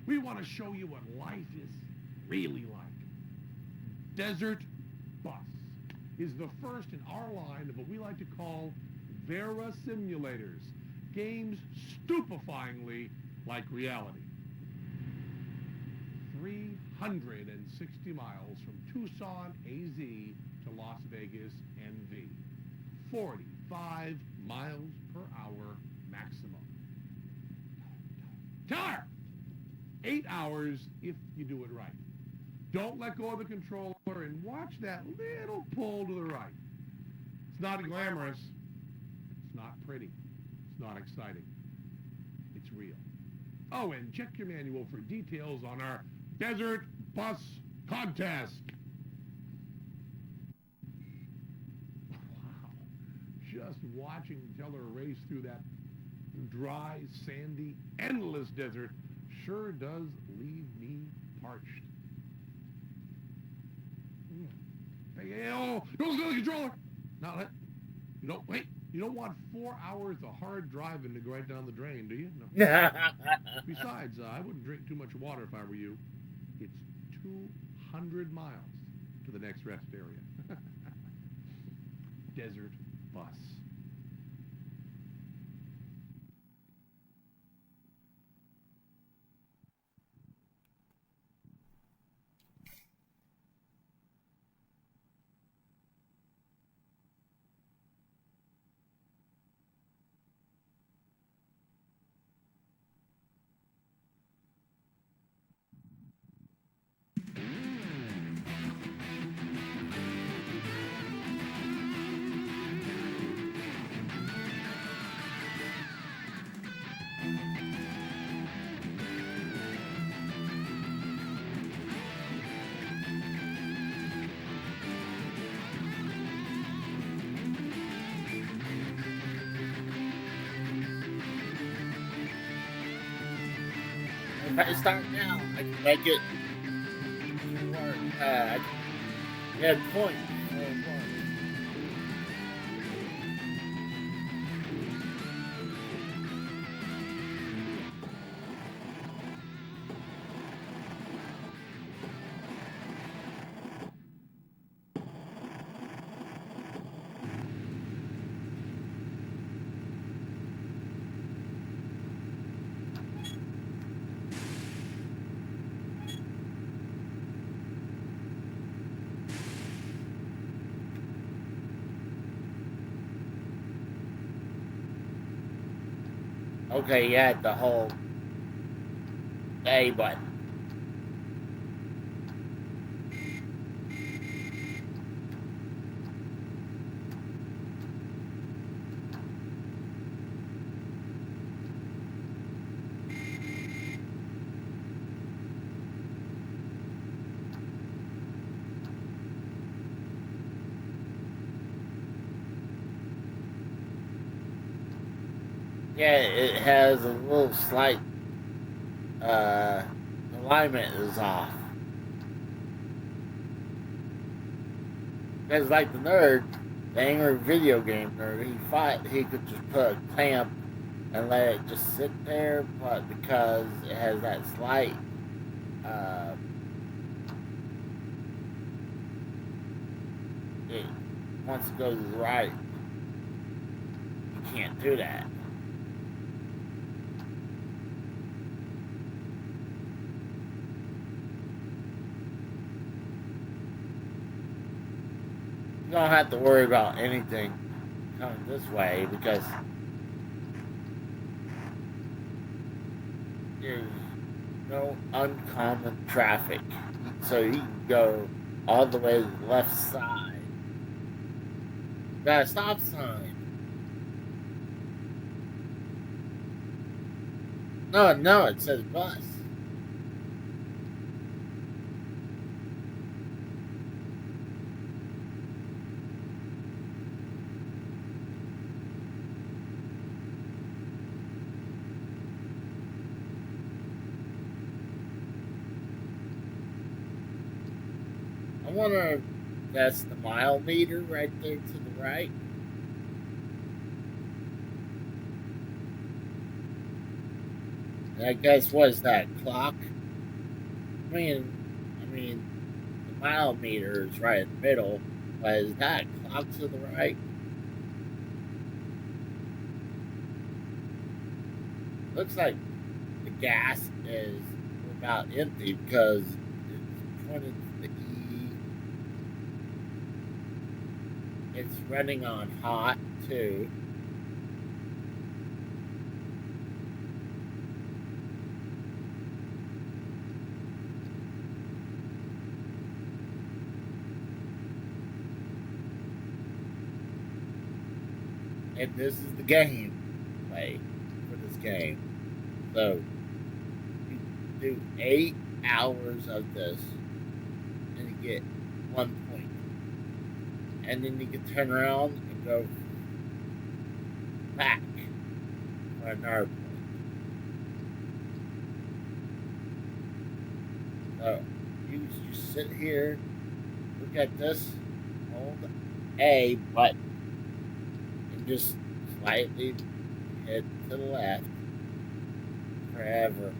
We want to show you what life is really like. Desert Bus. is the first in our line of what we like to call Vera simulators, games stupefyingly like reality. 360 miles from Tucson, AZ to Las Vegas, NV. 45 miles per hour maximum. Tell her! 8 hours if you do it right. Don't let go of the controller and watch that little pull to the right. It's not glamorous. It's not pretty. It's not exciting. It's real. Oh, and check your manual for details on our Desert Bus Contest. Wow. Just watching Teller race through that dry, sandy, endless desert sure does leave me parched. Hey, oh, don't go to the controller. Not let. You don't wait. You don't want 4 hours of hard driving to go right down the drain, do you? No. Besides, I wouldn't drink too much water if I were you. It's 200 miles to the next rest area. Desert Bus. If I start now, I can make it work. Good point. Okay, yeah, the whole A button. Yeah, it has a little slight alignment is off. Because like the nerd, the angry video game nerd, he could just put a clamp and let it just sit there, but because it has that slight it once it goes right, you can't do that. You don't have to worry about anything coming this way because there's no uncommon traffic. So you can go all the way to the left side. Got a stop sign. No, it says bus. I wonder if that's the mile meter right there to the right. And I guess what is that, clock? I mean, the mile meter is right in the middle. But is that a clock to the right? Looks like the gas is about empty because it's pointed to the E. It's running on hot too. And this is the game play for this game. So you do 8 hours of this and you get 1 point. And then you can turn around and go back for another point. So you just sit here, look at this, hold A button, and just slightly head to the left forever.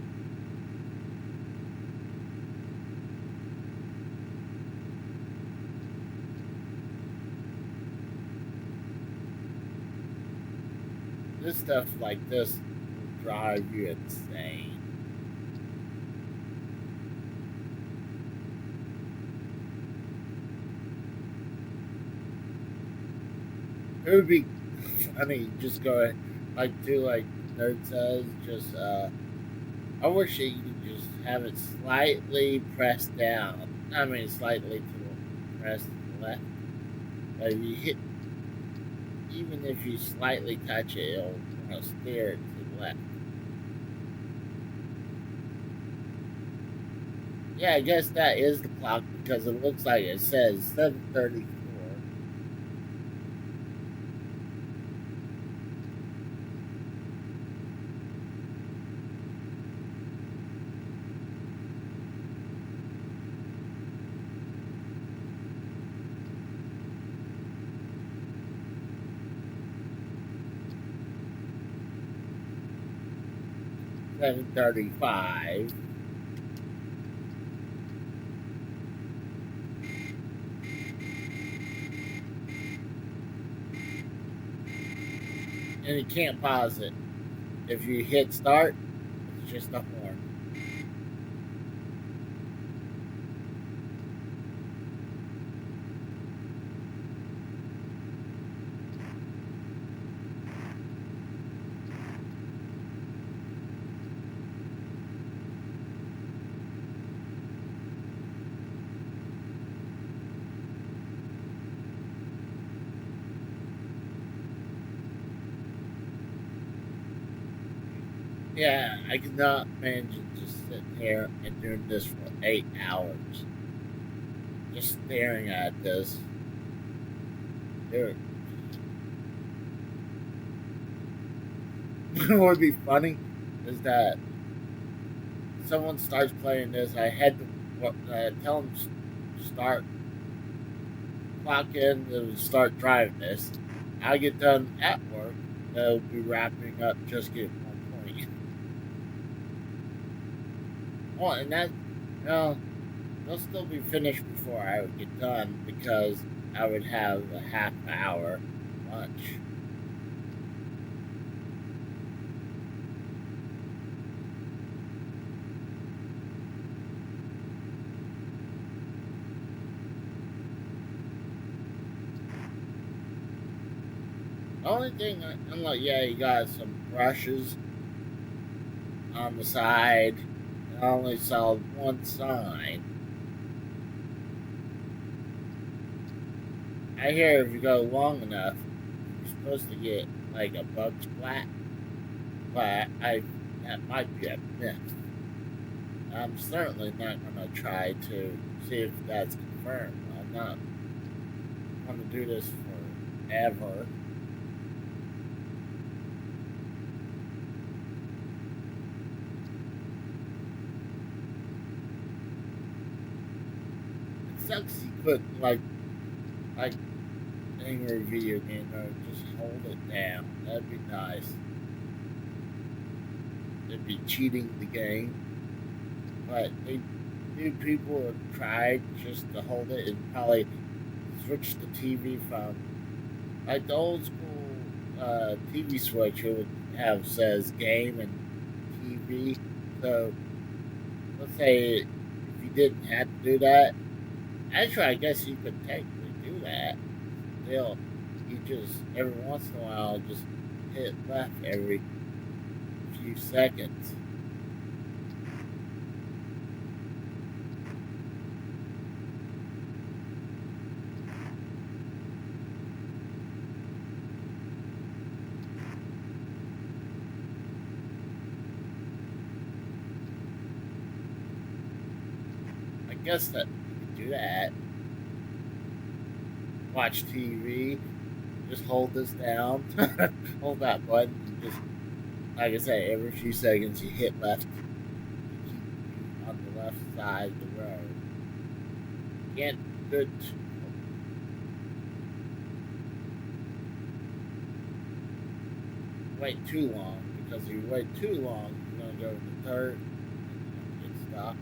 This stuff like this will drive you insane. It would be funny just go do like Nerd says, just I wish that you could just have it slightly pressed down. I mean slightly pressed to the left. But if you hit, even if you slightly touch it, it'll steer it to the left. Yeah, I guess that is the clock because it looks like it says 7:34. $7:35. And you can't pause it. If you hit start, it's just a horn. Yeah, I could not imagine just sitting here and doing this for 8 hours. Just staring at this. Dude. What would be funny is that someone starts playing this, I had to tell them start clock in and start driving this. I get done at work, they'll be wrapping up, just getting 1 point. Oh, and that, they'll still be finished before I would get done because I would have a half hour lunch. The only thing, I'm like, yeah, you got some brushes on the side. I only saw one sign. I hear if you go long enough, you're supposed to get like a bug splat, but that might be a myth. I'm certainly not going to try to see if that's confirmed. I'm not going to do this forever. It sucks you couldn't like angry video game or just hold it down. That'd be nice. It'd be cheating the game. But people have tried just to hold it and probably switch the TV from like the old school TV switch. It would have says game and TV. So let's say if you didn't have to do that, actually, I guess you could technically do that. Still, you just every once in a while just hit left every few seconds. I guess that you could do that. Watch TV. Just hold this down. Hold that button. And just, like I say, every few seconds you hit left to keep you on the left side of the road. Can't do it. Wait too long, because if you wait too long, you're going to go to the third and you're going to get stuck.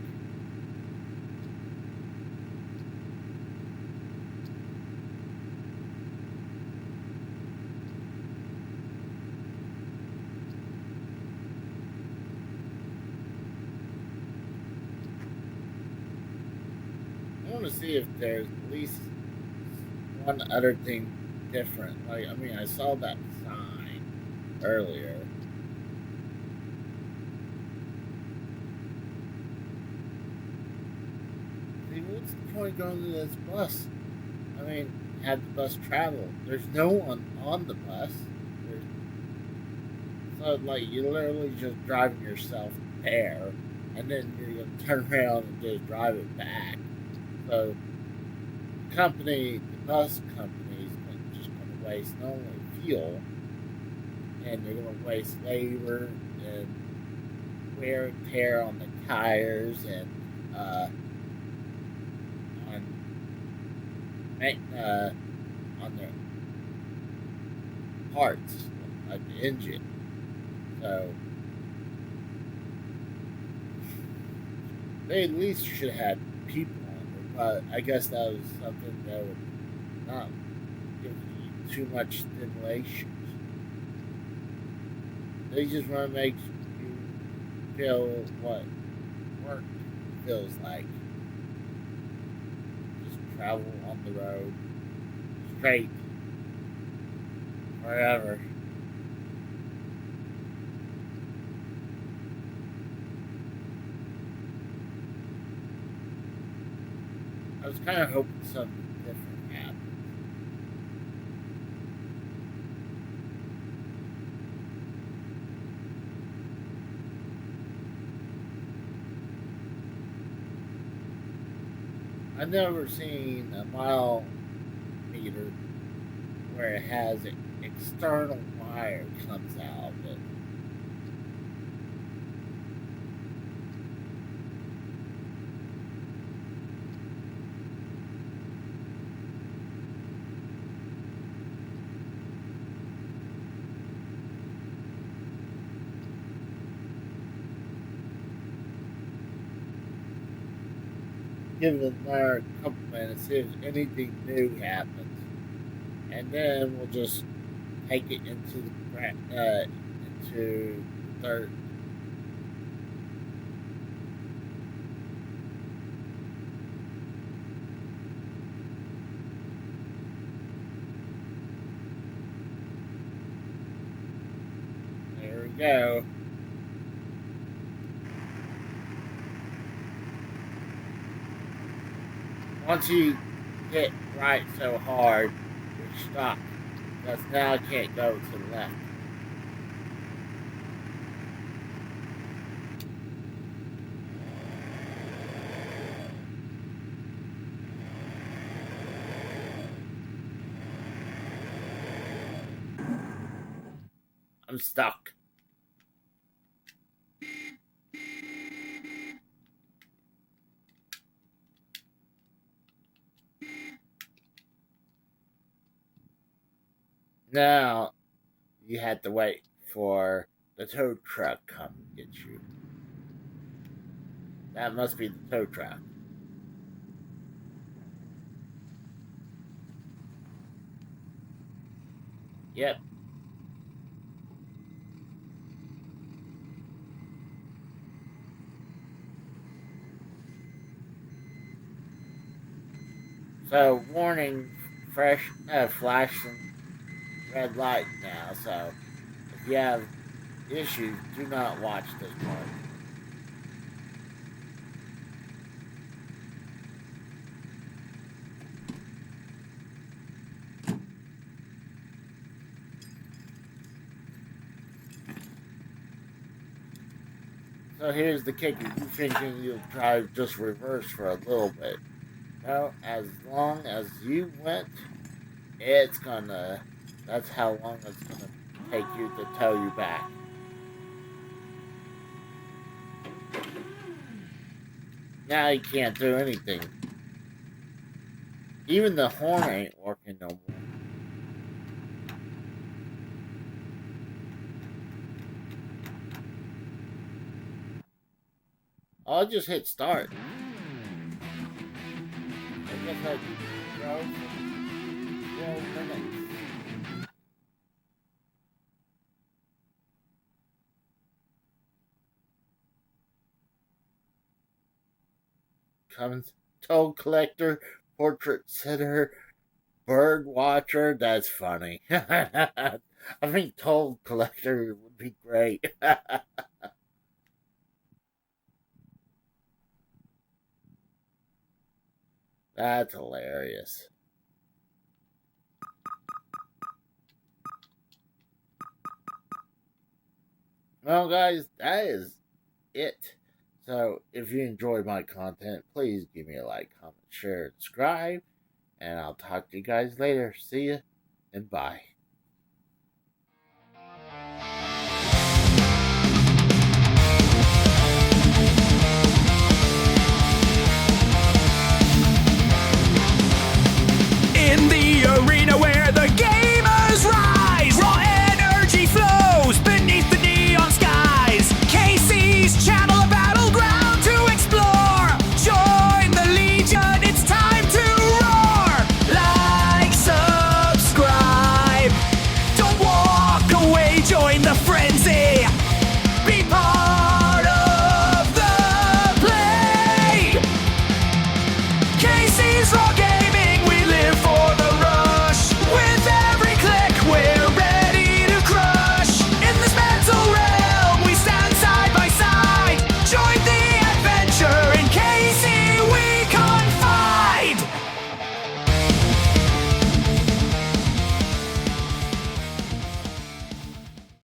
I want to see if there's at least one other thing different. Like, I mean, I saw that sign earlier. See, what's the point going to this bus? I mean, have the bus travel. There's no one on the bus. So, like, you're literally just driving yourself there, and then you're going to turn around and just drive it back. So, the bus company is just going to waste not only fuel, and they're going to waste labor and wear and tear on the tires and on their parts, like the engine. So they at least should have people on it, but I guess that was something that would not give you too much stimulation. They just want to make you feel what work feels like. Just travel on the road, straight, wherever. I was kind of hoping something different happened. I've never seen a mile meter where it has an external wire comes out of it. Give it another couple minutes, see if anything new happens, and then we'll just take it into the third. There we go. Once you hit right so hard, you're stuck. Because now I can't go to the left. I'm stuck. Now, you had to wait for the tow truck come get you. That must be the tow truck. Yep. So, warning, flashing red light now, so if you have issues, do not watch this part. So here's the kicker. You're thinking you'll try to just reverse for a little bit. No, as long as you went, that's how long it's gonna take you to tow you back. Now you can't do anything. Even the horn ain't working no more. I'll just hit start. I guess I drove for 12 minutes. Comes toll collector, portrait sitter, bird watcher. That's funny. I think toll collector would be great. That's hilarious. Well, guys, that is it. So, if you enjoyed my content, please give me a like, comment, share, and subscribe. And I'll talk to you guys later. See ya, and bye. In the arena where the gamers rise, raw energy flows beneath the neon skies. Casey's channel, a battleground to explore. Join the Legion, it's time to roar. Like, subscribe, don't walk away, join the frenzy. Be part of the play. Casey's Raw